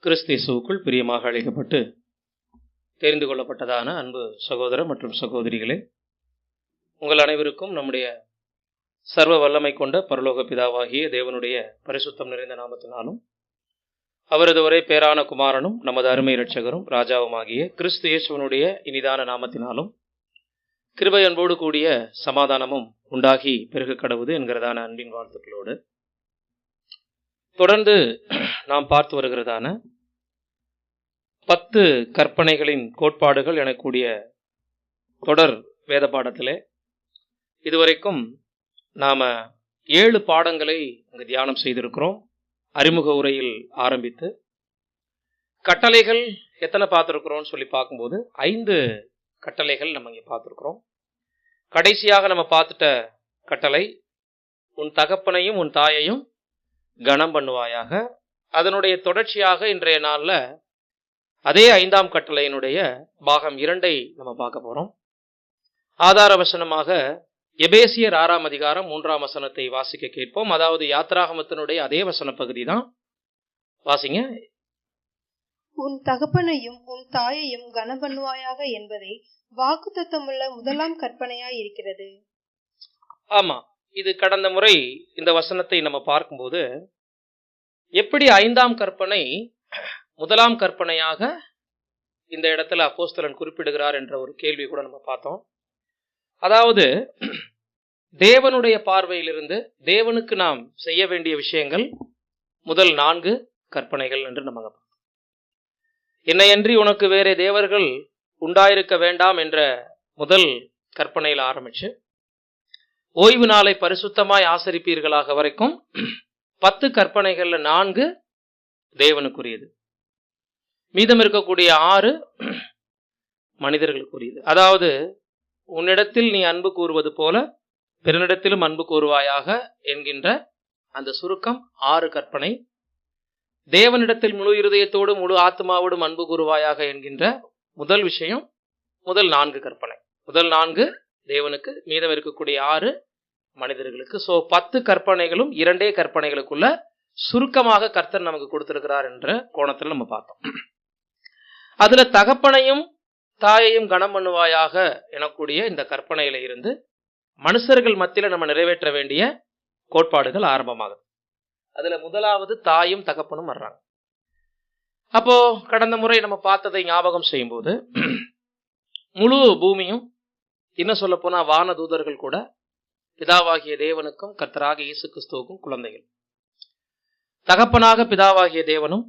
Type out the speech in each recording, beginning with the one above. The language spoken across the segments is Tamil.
கிறிஸ்து இயேசுவுக்குள் பிரியமாக அழைக்கப்பட்டு தெரிந்து கொள்ளப்பட்டதான அன்பு சகோதர மற்றும் சகோதரிகளே, உங்கள் அனைவருக்கும் நம்முடைய சர்வ வல்லமை கொண்ட பரலோக பிதாவாகிய தேவனுடைய பரிசுத்தம் நிறைந்த நாமத்தினாலும் அவரது ஒரே பேரான குமாரனும் நமது அருமை இரட்சகரும் ராஜாவுமாகிய கிறிஸ்து இயேசுவனுடைய இனிதான நாமத்தினாலும் கிருபை அன்போடு கூடிய சமாதானமும் உண்டாகி பெருக கடவுது என்கிறதான அன்பின் வாழ்த்துக்களோடு தொடர்ந்து நாம் பார்த்து வருகிறதான 10 கற்பனைகளின் கோட்பாடுகள் எனக்கூடிய தொடர் வேத பாடத்திலே இதுவரைக்கும் நாம 7 பாடங்களை அங்கு தியானம் செய்திருக்கிறோம். அறிமுக உரையில் ஆரம்பித்து கட்டளைகள் எத்தனை பார்த்துருக்கிறோம்னு சொல்லி பார்க்கும்போது 5 கட்டளைகள் நம்ம இங்கே பார்த்துருக்குறோம். கடைசியாக நம்ம பார்த்துட்ட கட்டளை, உன் தகப்பனையும் உன் தாயையும் கனம் பண்ணுவாயாக. அதனுடைய தொடர்ச்சியாக இன்றைய நாளில் அதே 5ஆம் கட்டளையினுடைய பாகம் 2 நம்ம பார்க்க போறோம். ஆதார வசனமாக எபேசியர் 6ஆம் அதிகாரம் 3ஆம் வசனத்தை வாசிக்க கேட்போம். அதாவது யாத்ராகமத்தினுடைய அதே வசன பகுதி தான். வாசிங்க. உன் தகப்பனையும் உன் தாயையும் கனம் பண்ணுவாயாக என்பதை வாக்குத்தத்தமுள்ள முதலாம் கற்பனையாய் இருக்கிறது. ஆமா, இது கடந்த முறை இந்த வசனத்தை நம்ம பார்க்கும்போது எப்படி 5ஆம் கற்பனை முதலாம் கற்பனையாக இந்த இடத்துல அப்போஸ்தலன் குறிப்பிடுகிறார் என்ற ஒரு கேள்வி கூட நம்ம பார்த்தோம். அதாவது தேவனுடைய பார்வையிலிருந்து தேவனுக்கு நாம் செய்ய வேண்டிய விஷயங்கள் முதல் 4 கற்பனைகள் என்று நம்ம பார்த்தோம். என்னையன்றி உனக்கு வேறே தேவர்கள் உண்டாயிருக்க வேண்டாம் என்ற முதல் கற்பனையில் ஆரம்பிச்சு ஓய்வு நாளை பரிசுத்தமாய் ஆசரிப்பீர்களாக வரைக்கும் 10 கற்பனைகள்ல 4 தேவனுக்குரியது, மீதம் இருக்கக்கூடிய 6 மனிதர்களுக்குரியது. அதாவது உன்னிடத்தில் நீ அன்பு கூறுவது போல பிறனிடத்திலும் அன்பு கூறுவாயாக என்கின்ற அந்த சுருக்கம் 6 கற்பனை. தேவனிடத்தில் முழு இருதயத்தோடு முழு ஆத்மாவோடும் அன்பு கூறுவாயாக என்கின்ற முதல் விஷயம் முதல் 4 கற்பனை. முதல் 4 தேவனுக்கு, மீதம் இருக்கக்கூடிய 6 மனிதர்களுக்கு. 10 கற்பனைகளும் 2 கற்பனைகளுக்குள்ள சுருக்கமாக கர்த்தர் நமக்கு கொடுத்திருக்கிறார் என்ற கோணத்தில் நம்ம பார்த்தோம். அதுல தகப்பனையும் தாயையும் கனம் பண்ணுவாயாக எனக்கூடிய இந்த கற்பனையில இருந்து மனுஷர்கள் மத்தியில நம்ம நிறைவேற்ற வேண்டிய கோட்பாடுகள் ஆரம்பமாகுது. அதுல முதலாவது தாயும் தகப்பனும் வர்றாங்க. அப்போ கடந்த முறை நம்ம பார்த்ததை ஞாபகம் செய்யும் போது முழு பூமியும், இன்னும் சொல்ல போனா வான தூதர்கள் கூட பிதாவாகிய தேவனுக்கும் கர்த்தராக இயேசு கிறிஸ்துவுக்கும் குழந்தைகள். தகப்பனாக பிதாவாகிய தேவனும்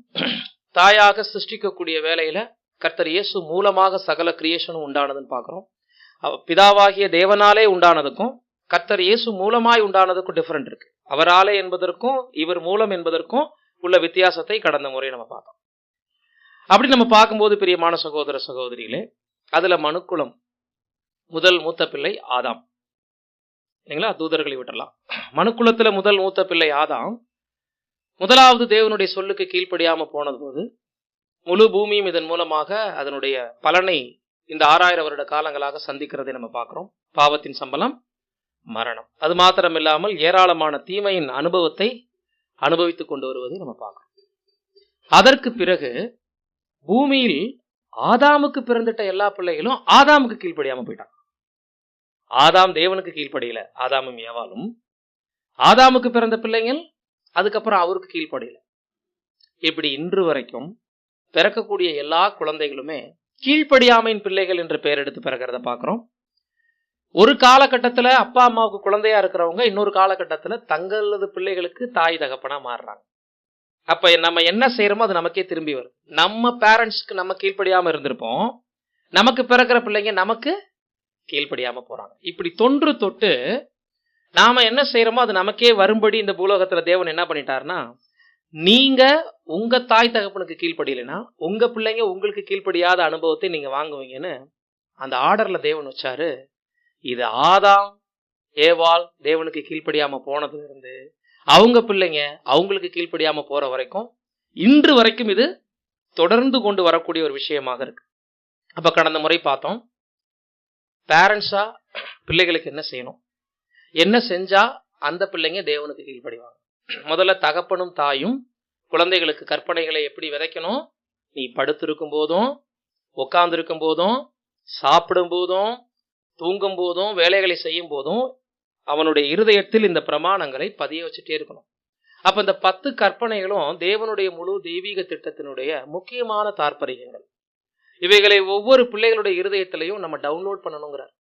தாயாக சிருஷ்டிக்கக்கூடிய வேலையில கர்த்தர் இயேசு மூலமாக சகல கிரியேஷனும் உண்டானதுன்னு பார்க்கிறோம். பிதாவாகிய தேவனாலே உண்டானதுக்கும் கர்த்தர் இயேசு மூலமாய் உண்டானதுக்கும் டிஃபரெண்ட் இருக்கு. அவராலே என்பதற்கும் இவர் மூலம் என்பதற்கும் உள்ள வித்தியாசத்தை கடந்த முறை நம்ம பார்த்தோம். அப்படி நம்ம பார்க்கும்போது பிரியமான சகோதர சகோதரிகளே, அதுல மனுக்குலம் முதல் மூத்த பிள்ளை ஆதாம் இல்லைங்களா? தூதர்களை விட்டுறலாம். மனுக்குலத்துல முதல் மூத்த பிள்ளை ஆதாம் முதலாவது தேவனுடைய சொல்லுக்கு கீழ்ப்படியாம போனது போது முழு பூமியும் இதன் மூலமாக அதனுடைய பலனை இந்த 6000 வருட காலங்களாக சந்திக்கிறதை நம்ம பார்க்கிறோம். பாவத்தின் சம்பளம் மரணம். அது மாத்திரம் இல்லாமல் ஏராளமான தீமையின் அனுபவத்தை அனுபவித்துக் கொண்டு வருவதை நம்ம பார்க்கிறோம். அதற்கு பிறகு பூமியில் ஆதாமுக்கு பிறந்துட்ட எல்லா பிள்ளைகளும் ஆதாமுக்கு கீழ்ப்படியாம போயிட்டாங்க. ஆதாம் தேவனுக்கு கீழ்ப்படியல, ஆதாமும் ஏவாளும். ஆதாமுக்கு பிறந்த பிள்ளைகள் அதுக்கப்புறம் அவருக்கு கீழ்ப்படியல. இப்படி இன்று வரைக்கும் பிறக்கக்கூடிய எல்லா குழந்தைகளுமே கீழ்ப்படியாமையின் பிள்ளைகள் என்று பெயர் எடுத்து பிறக்கிறத பார்க்கிறோம். ஒரு காலகட்டத்துல அப்பா அம்மாவுக்கு குழந்தையா இருக்கிறவங்க இன்னொரு காலகட்டத்துல தங்களது பிள்ளைகளுக்கு தாய் தகப்பனா மாறுறாங்க. அப்ப நம்ம என்ன செய்யறோமோ அது நமக்கே திரும்பி வரும். நம்ம பேரண்ட்ஸ்க்கு நம்ம கீழ்ப்படியாம இருந்திருப்போம், நமக்கு பிறக்கிற பிள்ளைங்க நமக்கு கீழ்ப்படியாம போறாங்க. இப்படி தொன்று தொட்டு நாம என்ன செய்யறோமோ அது நமக்கே வரும்படி இந்த பூலோகத்துல தேவன் என்ன பண்ணிட்டாருன்னா, நீங்க உங்க தாய் தகப்பனுக்கு கீழ்ப்படியலைன்னா உங்க பிள்ளைங்க உங்களுக்கு கீழ்ப்படியாத அனுபவத்தை நீங்க வாங்குவீங்கன்னு அந்த ஆர்டர்ல தேவன் வச்சாரு. இது ஆதாம் ஏவாள் தேவனுக்கு கீழ்ப்படியாம போனதுல இருந்து அவங்க பிள்ளைங்க அவங்களுக்கு கீழ்ப்படியாம போற வரைக்கும் இன்று வரைக்கும் இது தொடர்ந்து கொண்டு வரக்கூடிய ஒரு விஷயமாக இருக்கு. அப்ப கடந்த முறை பார்த்தோம், பேரண்ட்ஸா பிள்ளைகளுக்கு என்ன செய்யணும், என்ன செஞ்சா அந்த பிள்ளைங்க தேவனுக்கு கீழ்ப்படிவாங்க. முதல்ல தகப்பனும் தாயும் குழந்தைகளுக்கு கற்பனைகளை எப்படி விதைக்கணும்? நீ படுத்திருக்கும் போதும், உட்கார்ந்திருக்கும் போதும், சாப்பிடும் போதும், தூங்கும் போதும், வேலைகளை செய்யும் போதும் அவனுடைய இருதயத்தில் இந்த பிரமாணங்களை பதிய வச்சுட்டே இருக்கணும். அப்ப இந்த 10 கற்பனைகளும் தேவனுடைய முழு தெய்வீக திட்டத்தினுடைய முக்கியமான தாற்பரியங்கள். இவைகளை ஒவ்வொரு பிள்ளைகளுடைய இருதயத்திலையும் நம்ம டவுன்லோட் பண்ணணுங்கிறார்.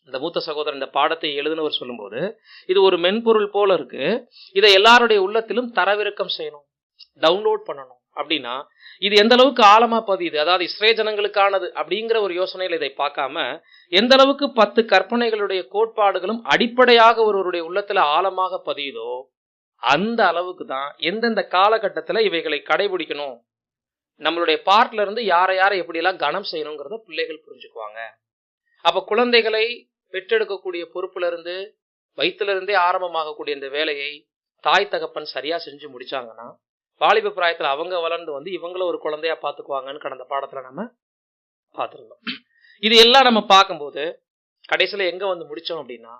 இந்த மூத்த சகோதரன் இந்த பாடத்தை எழுதினவர் சொல்லும்போது, இது ஒரு மென்பொருள் போல இருக்கு, இதை எல்லாருடைய உள்ளத்திலும் தரவிறக்கம் செய்யணும், டவுன்லோட் பண்ணணும். அப்படின்னா இது எந்த அளவுக்கு ஆழமா பதியுது, அதாவது இஸ்ரேல் ஜனங்களுக்கானது அப்படிங்கிற ஒரு யோசனையில இதை பார்க்காம, எந்த அளவுக்கு 10 கற்பனைகளுடைய கோட்பாடுகளும் அடிப்படையாக ஒருவருடைய உள்ளத்துல ஆழமாக பதியுதோ அந்த அளவுக்கு தான் எந்தெந்த காலகட்டத்துல இவைகளை கடைபிடிக்கணும், நம்மளுடைய பார்ட்ல இருந்து யாரை எப்படியெல்லாம் கனம் செய்யணுங்கிறத பிள்ளைகள் புரிஞ்சுக்குவாங்க. அப்ப குழந்தைகளை பெற்றெடுக்கக்கூடிய பொறுப்புல இருந்து, வயிற்றுல இருந்தே ஆரம்பமாகக்கூடிய இந்த வேலையை தாய் தகப்பன் சரியா செஞ்சு முடிச்சாங்கன்னா, வாலிப பிராயத்துல அவங்க வளர்ந்து வந்து இவங்கள ஒரு குழந்தையா பாத்துக்குவாங்கன்னு கடந்த பாடத்துல நம்ம பார்த்திருந்தோம். இது எல்லாம் நம்ம பார்க்கும்போது கடைசியில எங்க வந்து முடிச்சோம் அப்படின்னா,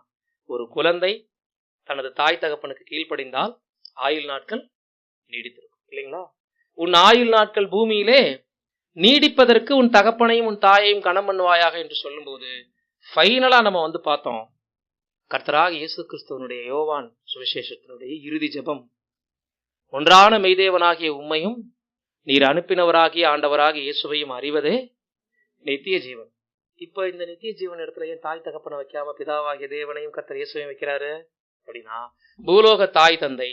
ஒரு குழந்தை தனது தாய் தகப்பனுக்கு கீழ்ப்படிந்தால் ஆயுள் நாட்கள் நீடித்திருக்கும், இல்லைங்களா? உன் ஆயுள் நாட்கள் பூமியிலே நீடிப்பதற்கு உன் தகப்பனையும் உன் தாயையும் கனம் பண்ணுவாயாக என்று சொல்லும்போது ஃபைனலா நம்ம வந்து பார்த்தோம், கர்த்தராக இயேசு கிறிஸ்துவனுடைய யோவான் சுவிசேஷத்தினுடைய இறுதி ஜெபம், ஒன்றான மெய்தேவனாகிய உம்மையும் நீர் அனுப்பினவராகிய ஆண்டவராகிய இயேசுவையும் அறிவதே நித்திய ஜீவன். இப்ப இந்த நித்திய ஜீவன் இடத்துல ஏன் தாய் தகப்பனை வைக்காம பிதாவாகிய தேவனையும் கர்த்தர் இயேசுவையும் வைக்கிறாரு அப்படின்னா, பூலோக தாய் தந்தை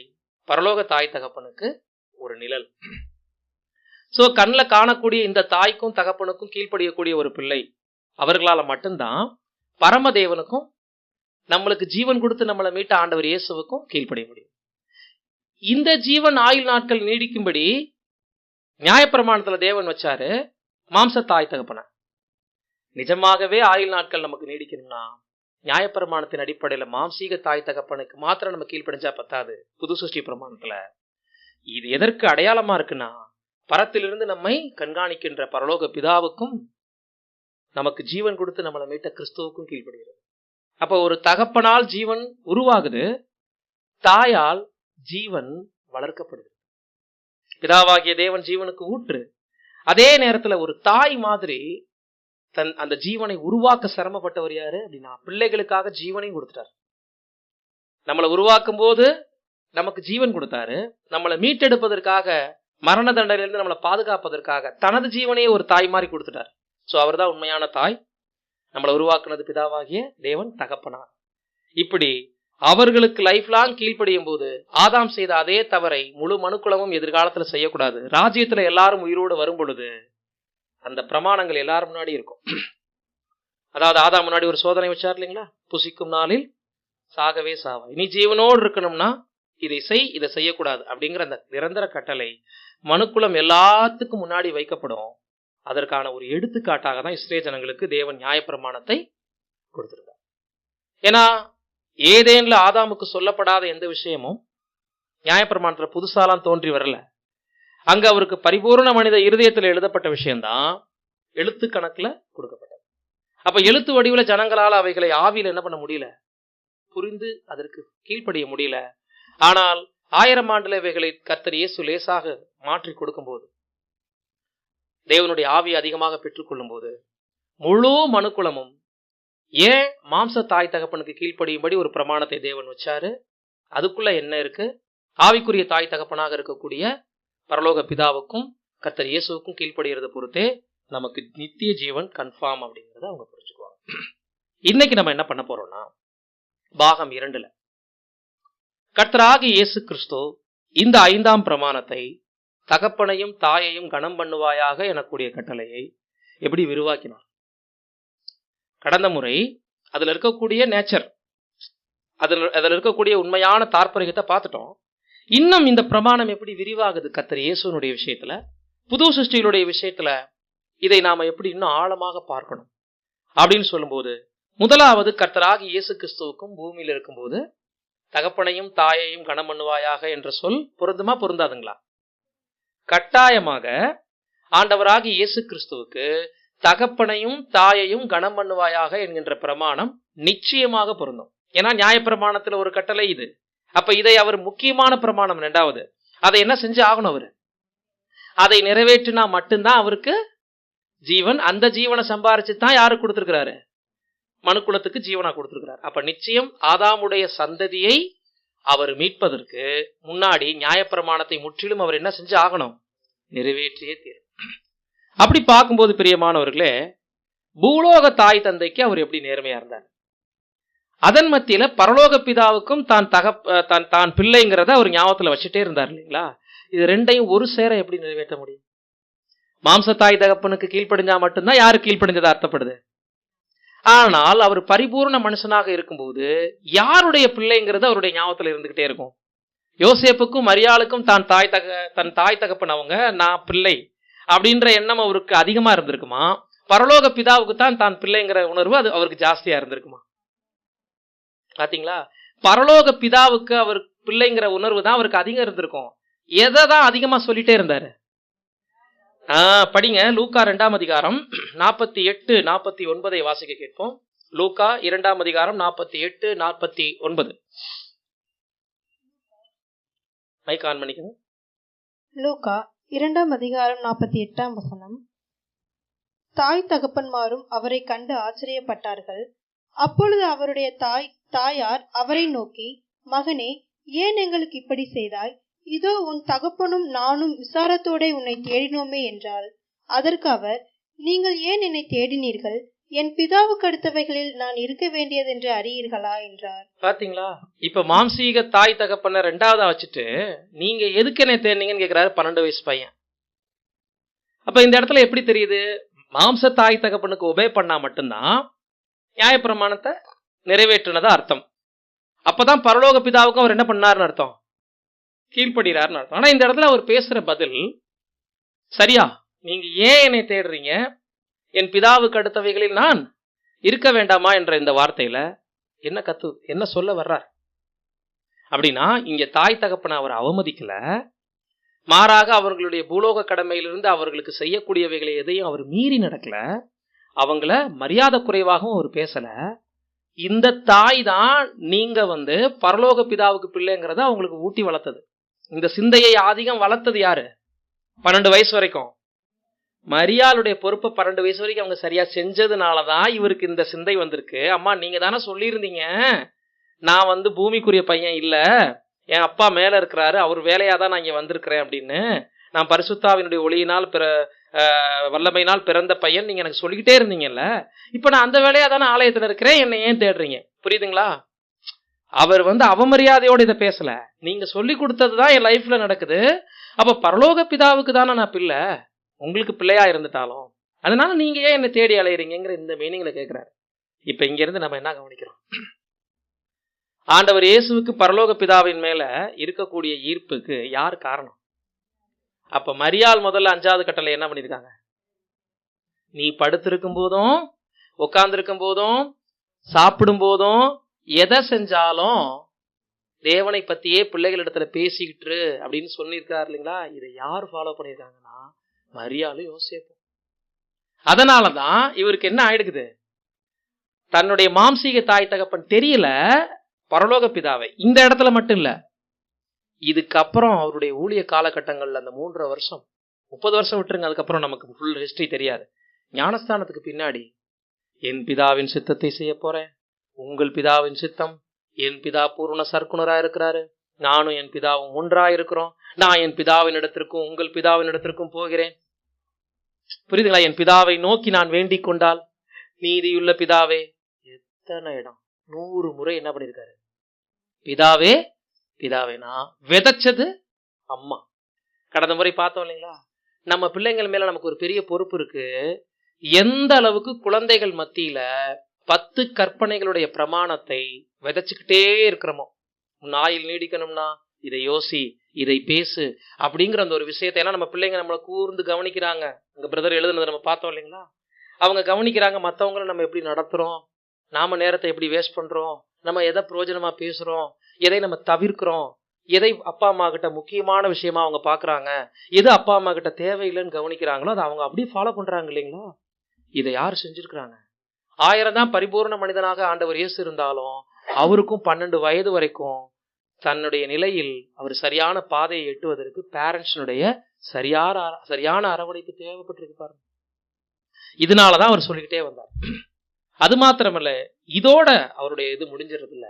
பரலோக தாய் தகப்பனுக்கு ஒரு நிழல். சோ கண்ணில் காணக்கூடிய இந்த தாய்க்கும் தகப்பனுக்கும் கீழ்ப்படியக்கூடிய ஒரு பிள்ளை, அவர்களால மட்டும்தான் பரமதேவனுக்கும் நம்மளுக்கு ஜீவன் கொடுத்து நம்மளை மீட்ட ஆண்டவர் இயேசுவுக்கும் கீழ்ப்படிய முடியும். இந்த ஜீவன் ஆயுள் நாட்கள் நீடிக்கும்படி நியாயப்பிரமாணத்துல தேவன் வச்சாரு மாம்ச தாய் தகப்பன. நிஜமாகவே ஆயுள் நாட்கள் நமக்கு நீடிக்கணும்னா நியாயப்பிரமாணத்தின் அடிப்படையில மாம்சீக தாய் தகப்பனுக்கு மாத்திரம் நம்ம கீழ்ப்படிஞ்சா பத்தாது. புது சிருஷ்டி பிரமாணத்துல இது எதற்கு அடையாளமா இருக்குன்னா, பரத்திலிருந்து நம்மை கண்காணிக்கின்ற பரலோக பிதாவுக்கும் நமக்கு ஜீவன் கொடுத்து நம்மளை மீட்ட கிறிஸ்துவுக்கும் கீழ்ப்படுகிறது. அப்ப ஒரு தகப்பனால் ஜீவன் உருவாகுது, தாயால் ஜீவன் வளர்க்கப்படுது. பிதாவாகிய தேவன் ஜீவனுக்கு ஊற்று, அதே நேரத்துல ஒரு தாய் மாதிரி அந்த ஜீவனை உருவாக்க சிரமப்பட்டவர் யாரு அப்படின்னா, பிள்ளைகளுக்காக ஜீவனையும் கொடுத்துட்டார். நம்மளை உருவாக்கும் போது நமக்கு ஜீவன் கொடுத்தாரு, நம்மளை மீட்டெடுப்பதற்காக மரண தண்டனையிலிருந்து நம்மளை பாதுகாப்பதற்காக தனது ஜீவனையே ஒரு தாய் மாதிரி கொடுத்துட்டார். சோ அவர் தான் உண்மையான தாய். நம்மளை உருவாக்குனது பிதாவாகிய தேவன் தகப்பனார். இப்படி அவர்களுக்கு லைஃப் லாங் கீழ்ப்படியும் போது ஆதாம் செய்த அதே தவறை முழு மனுக்குலமும் எதிர்காலத்துல செய்யக்கூடாது. ராஜ்யத்துல எல்லாரும் உயிரோடு வரும் பொழுது அந்த பிரமாணங்கள் எல்லாரும் முன்னாடி இருக்கும். அதாவது ஆதாம் முன்னாடி ஒரு சோதனை வச்சார் இல்லைங்களா, புசிக்கும் நாளில் சாகவே சாவாய், நீ ஜீவனோடு இருக்கணும்னா இதை செய், இதை செய்யக்கூடாது அப்படிங்கிற அந்த நிரந்தர கட்டளை மனுக்குலம் எல்லாத்துக்கும் முன்னாடி வைக்கப்படும். அதற்கான ஒரு எடுத்துக்காட்டாக தான் இஸ்ரேல் ஜனங்களுக்கு தேவன் நியாயப்பிரமாணத்தை கொடுத்திருந்தார். ஏன்னா ஏதேன்ல ஆதாமுக்கு சொல்லப்படாத எந்த விஷயமும் நியாயப்பிரமாணத்துல புதுசாலாம் தோன்றி வரல. அங்க அவருக்கு பரிபூர்ண மனித இருதயத்தில் எழுதப்பட்ட விஷயம்தான் எழுத்து கணக்குல கொடுக்கப்பட்டது. அப்ப எழுத்து வடிவுல ஜனங்களால் அவைகளை ஆவியில் என்ன பண்ண முடியல, புரிந்து அதற்கு கீழ்ப்படிய முடியல. ஆனால் 1000 ஆண்டுல இவைகளை கர்த்தர் இயேசு லேசாக மாற்றி கொடுக்கும் போது, தேவனுடைய ஆவியை அதிகமாக பெற்றுக்கொள்ளும் போது, முழு மனுக்குலமும் ஏன் மாம்ச தாய் தகப்பனுக்கு கீழ்ப்படியும்படி ஒரு பிரமாணத்தை தேவன் வச்சாரு, அதுக்குள்ள என்ன இருக்கு, ஆவிக்குரிய தாய் தகப்பனாக இருக்கக்கூடிய பரலோக பிதாவுக்கும் கர்த்தர் இயேசுவுக்கும் கீழ்ப்படுகிறது பொறுத்தே நமக்கு நித்திய ஜீவன் கன்ஃபார்ம் அப்படிங்கறத அவங்க புரிஞ்சுக்குவாங்க. இன்னைக்கு நம்ம என்ன பண்ண போறோம்னா, பாகம் 2ல கர்த்தராகிய இயேசு கிறிஸ்து இந்த 5ஆம் பிரமாணத்தை, தகப்பனையும் தாயையும் கனம் பண்ணுவாயாக எனக்கூடிய கட்டளையை எப்படி விரிவாக்கினார். கடந்த முறை அதுல இருக்கக்கூடிய நேச்சர், அதுல இருக்கக்கூடிய உண்மையான தாற்பயத்தை பார்த்துட்டோம். இன்னும் இந்த பிரமாணம் எப்படி விரிவாகுது கர்த்தர் இயேசுனுடைய விஷயத்துல, புது சிருஷ்டிகளுடைய விஷயத்துல இதை நாம எப்படி இன்னும் ஆழமாக பார்க்கணும் அப்படின்னு சொல்லும்போது, முதலாவது கர்த்தராகிய இயேசு கிறிஸ்துவுக்கும் பூமியில் இருக்கும்போது தகப்பனையும் தாயையும் கனம் பண்ணுவாயாக என்ற சொல் பொருந்துமா பொருந்தாதுங்களா? கட்டாயமாக ஆண்டவராகிய இயேசு கிறிஸ்துவுக்கு தகப்பனையும் தாயையும் கனம் பண்ணுவாயாக என்கின்ற பிரமாணம் நிச்சயமாக பொருந்தும். ஏன்னா நியாயப்பிரமாணத்துல ஒரு கட்டளை இது. அப்ப இதை அவர் முக்கியமான பிரமாணம் 2வது. அதை என்ன செஞ்சு ஆகணும்? அவரு அதை நிறைவேற்றினா மட்டும்தான் அவருக்கு ஜீவன். அந்த ஜீவனை சம்பாரிச்சு தான் யாருக்கு கொடுத்திருக்கிறாரு? மனுக்குலத்துக்கு ஜீவனா கொடுத்திருக்கிறார். அப்ப நிச்சயம் ஆதாமுடைய சந்ததியை அவர் மீட்பதற்கு முன்னாடி நியாயப்பிரமாணத்தை முற்றிலும் அவர் என்ன செஞ்சு ஆகணும்? நிறைவேற்றியே தீரும். அப்படி பார்க்கும்போது பிரியமானவர்களே, பூலோக தாய் தந்தைக்கு அவர் எப்படி நேர்மையா இருந்தார், அதன் மத்தியில பரலோக பிதாவுக்கும் தான் பிள்ளைங்கிறத அவர் ஞாபகத்துல வச்சுட்டே இருந்தார் இல்லைங்களா? இது ரெண்டையும் ஒரு சேர எப்படி நிறைவேற்ற முடியும்? மாம்ச தாய் தகப்பனுக்கு கீழ்ப்படிஞ்சா மட்டும்தான் யாரு கீழ்ப்படிஞ்சதா அர்த்தப்படுது. ஆனால் அவர் பரிபூர்ண மனுஷனாக இருக்கும்போது யாருடைய பிள்ளைங்கிறது அவருடைய ஞாபகத்துல இருந்துகிட்டே இருக்கும். யோசேப்புக்கும் மரியாளுக்கும் தன் தாய் தகப்பன் அவங்க, நான் பிள்ளை அப்படின்ற எண்ணம் அவருக்கு அதிகமா இருந்திருக்குமா? பரலோக பிதாவுக்கு தான் பிள்ளைங்கிற உணர்வு அது அவருக்கு ஜாஸ்தியா இருந்திருக்குமா? பாத்தீங்களா? பரலோக பிதாவுக்கு அவர் பிள்ளைங்கிற உணர்வு தான் அவருக்கு அதிகம் இருந்திருக்கும். எதை தான் அதிகமா சொல்லிட்டே இருந்தாரு? படிங்க, லூக்கா 2ஆம் அதிகாரம் 48-49 வாசிக்க கேட்போம். லூக்கா 2ஆம் அதிகாரம் 48-49. மைக் ஆன் பண்ணிக்கங்க. லூக்கா 2ஆம் அதிகாரம் 48ஆம் வசனம். தாய் தகப்பன்மாரும் அவரை கண்டு ஆச்சரியப்பட்டார்கள். அப்பொழுது அவருடைய தாயார் அவரை நோக்கி, மகனே, ஏன் எங்களுக்கு இப்படி செய்தாய்? இதோ உன் தகப்பனும் நானும் விசாரத்தோட உன்னை தேடினோமே என்றாள். அதற்கு அவர், நீங்கள் ஏன் என்னை தேடினீர்கள்? என் பிதாவுக்கு அடுத்தவைகளில் நான் இருக்க வேண்டியதென்று அறியீர்களா என்றார். பாத்தீங்களா? இப்ப மாம்சீக தாய் தகப்பன ரெண்டாவதா வச்சுட்டு நீங்க எதுக்கு என்ன தேடினீங்கன்னு கேக்குறாரு 12 வயசு பையன். அப்ப இந்த இடத்துல எப்படி தெரியுது? மாம்ச தாய் தகப்பனுக்கு உபே பண்ணா மட்டும்தான் நியாயப்பிரமாணத்தை நிறைவேற்றினதா அர்த்தம். அப்பதான் பரலோக பிதாவுக்கும் அவர் என்ன பண்ணாருன்னு அர்த்தம்? கீழ்படுகிறார்னு அர்த்தம். ஆனா இந்த இடத்துல அவர் பேசுற பதில் சரியா? நீங்க ஏன் என்னை தேடுறீங்க? என் பிதாவுக்கு அடுத்தவைகளில் நான் இருக்க வேண்டாமா என்ற இந்த வார்த்தையில என்ன சொல்ல வர்றார் அப்படின்னா, இங்க தாய் தகப்பனை அவர் அவமதிக்கல, மாறாக அவர்களுடைய பூலோக கடமையிலிருந்து அவர்களுக்கு செய்யக்கூடியவைகளை எதையும் அவர் மீறி நடக்கல, அவங்கள மரியாதை குறைவாகவும் அவர் பேசல. இந்த தாய் தான் நீங்க பரலோக பிதாவுக்கு பிள்ளைங்கிறத அவங்களுக்கு ஊட்டி வளர்த்தது. இந்த சிந்தையை அதிகம் வளர்த்தது யாரு? 12 வயசு வரைக்கும் மரியாளுடைய பொறுப்பை 12 வயசு வரைக்கும் அவங்க சரியா செஞ்சதுனாலதான் இவருக்கு இந்த சிந்தை வந்திருக்கு. அம்மா, நீங்க தானே சொல்லியிருந்தீங்க நான் பூமிக்குரிய பையன் இல்ல, என் அப்பா மேல இருக்கிறாரு, அவர் வேலையாதான் நான் இங்க வந்திருக்கிறேன் அப்படின்னு. நான் பரிசுத்தாவினுடைய ஒளியினால் வல்லமையினால் பிறந்த பையன் நீங்க எனக்கு சொல்லிக்கிட்டே இருந்தீங்கல்ல, இப்ப நான் அந்த வேலையா தானே ஆலயத்துல இருக்கிறேன், என்னை ஏன் தேடுறீங்க? புரியுதுங்களா? அவர் அவமரியாதையோட இதை பேசல, நீங்க சொல்லி கொடுத்ததுதான் என் லைஃப்ல நடக்குது. அப்ப பரலோக பிதாவுக்கு தானே நான் பிள்ளை, உங்களுக்கு பிள்ளையா இருந்துட்டாலும் அதனால நீங்க ஏன் என்ன தேடி அலையறீங்கிற இந்த மீனிங்ல கேட்கிறாரு. இப்ப இங்க இருந்து நம்ம என்ன கவனிக்கிறோம்? ஆண்டவர் இயேசுவுக்கு பரலோக பிதாவின் மேல இருக்கக்கூடிய ஈர்ப்புக்கு யார் காரணம்? அப்ப மரியாள் முதல்ல 5வது கட்டளை என்ன பண்ணிருக்காங்க? நீ படுத்திருக்கும் போதும், உட்கார்ந்திருக்கும் போதும், சாப்பிடும் போதும், எதை செஞ்சாலும் தேவனை பத்தியே பிள்ளைகள் இடத்துல பேசிக்கிட்டு அப்படின்னு சொல்லியிருக்காரு இல்லைங்களா? இதை யார் ஃபாலோ பண்ணிருக்காங்கன்னா மரியாளும் யோசேப்பும். அதனாலதான் இவருக்கு என்ன ஆயிடுக்குது? தன்னுடைய மாம்சீக தாய் தகப்பன் தெரியல, பரலோக பிதாவை. இந்த இடத்துல மட்டும் இல்ல, இதுக்கப்புறம் அவருடைய ஊழிய காலகட்டங்கள்ல அந்த 3.5 வருஷம் 30 வருஷம் விட்டுருங்க, அதுக்கப்புறம் நமக்கு ஃபுல் ஹிஸ்டரி தெரியாது. ஞானஸ்தானத்துக்கு பின்னாடி என் பிதாவின் சித்தத்தை செய்ய போறேன், உங்கள் பிதாவின் சித்தம், என் பிதா பூர்ண சர்க்குணரா இருக்கிறாரு, நானும் என் பிதாவும் ஒன்றா இருக்கிறோம், நான் என் பிதாவின் இடத்திற்கும் உங்கள் பிதாவின் இடத்திற்கும் போகிறேன். புரியுதுங்களா? என் பிதாவை நோக்கி நான் வேண்டிக் கொண்டால் நீதியுள்ள பிதாவே, எத்தனை இடம் 100 முறை என்ன பண்ணிருக்காரு? பிதாவே பிதாவே. நான் விதைச்சது அம்மா. கடந்த முறை பார்த்தோம் இல்லைங்களா? நம்ம பிள்ளைங்கள் மேல நமக்கு ஒரு பெரிய பொறுப்பு இருக்கு. எந்த அளவுக்கு குழந்தைகள் மத்தியில 10 கற்பனைகளுடைய பிரமாணத்தை விதைச்சுக்கிட்டே இருக்கிறோமோ, உன் ஆயுள் நீடிக்கணும்னா இதை யோசி, இதை பேசு அப்படிங்கிற அந்த ஒரு விஷயத்தை எல்லாம் நம்ம பிள்ளைங்க நம்மளை கூர்ந்து கவனிக்கிறாங்க. உங்க பிரதர் எழுதுனதை நம்ம பார்த்தோம் இல்லைங்களா? அவங்க கவனிக்கிறாங்க மற்றவங்களை நம்ம எப்படி நடத்துறோம், நாம நேரத்தை எப்படி வேஸ்ட் பண்றோம், நம்ம எதை பிரயோஜனமா பேசுறோம், எதை நம்ம தவிர்க்கிறோம், எதை அப்பா அம்மா கிட்ட முக்கியமான விஷயமா அவங்க பாக்குறாங்க, எது அப்பா அம்மா கிட்ட தேவையில்லைன்னு கவனிக்கிறாங்களோ அதை அவங்க அப்படியே ஃபாலோ பண்றாங்க இல்லைங்களா? இதை யார் செஞ்சிருக்கிறாங்க? 1000 தான் பரிபூர்ண மனிதனாக ஆண்டவர் இயேசு இருந்தாலும் அவருக்கும் 12 வயது வரைக்கும் தன்னுடைய நிலையில் அவர் சரியான பாதையை எட்டுவதற்கு பேரண்ட்ஸினுடைய சரியான அரவணைப்பு தேவைப்பட்டிருக்கு பாருங்க. இதனாலதான் அவர் சொல்லிக்கிட்டே வந்தார். அது மாத்திரமல்ல, இதோட அவருடைய இது முடிஞ்சிருது இல்ல,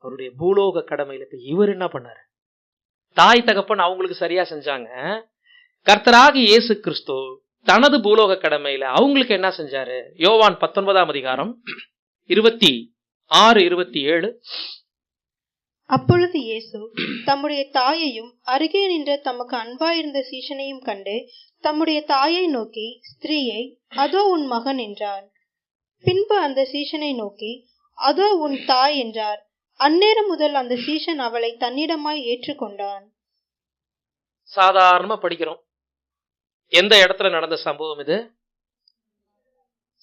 அவருடைய பூலோக கடமையில இப்ப இவர் என்ன பண்ணாரு? தாய் தகப்பன் அவங்களுக்கு சரியா செஞ்சாங்க. கர்த்தராகி இயேசு கிறிஸ்து தனது பூலோக கடமையில அவங்களுக்கு என்ன செஞ்சாரு? யோவான் 19ஆம் அதிகாரம் 26, 27. அப்பொழுது இயேசு தம்முடைய தாயையும் அருகே நின்ற தமக்கு அன்பாயிருந்த சீஷனையும் கண்டு தம்முடைய தாயை நோக்கி, ஸ்திரீயை, அதோ உன் மகன் என்றார். பின்பு அந்த சீஷனை நோக்கி, அதோ உன் தாய் என்றார். அந்நேரம் முதல் அந்த சீஷன் அவளை தன்னிடமாய் ஏற்றுக்கொண்டான். சாதாரணமா படிக்கிறோம். எந்த இடத்துல நடந்த சம்பவம் இது?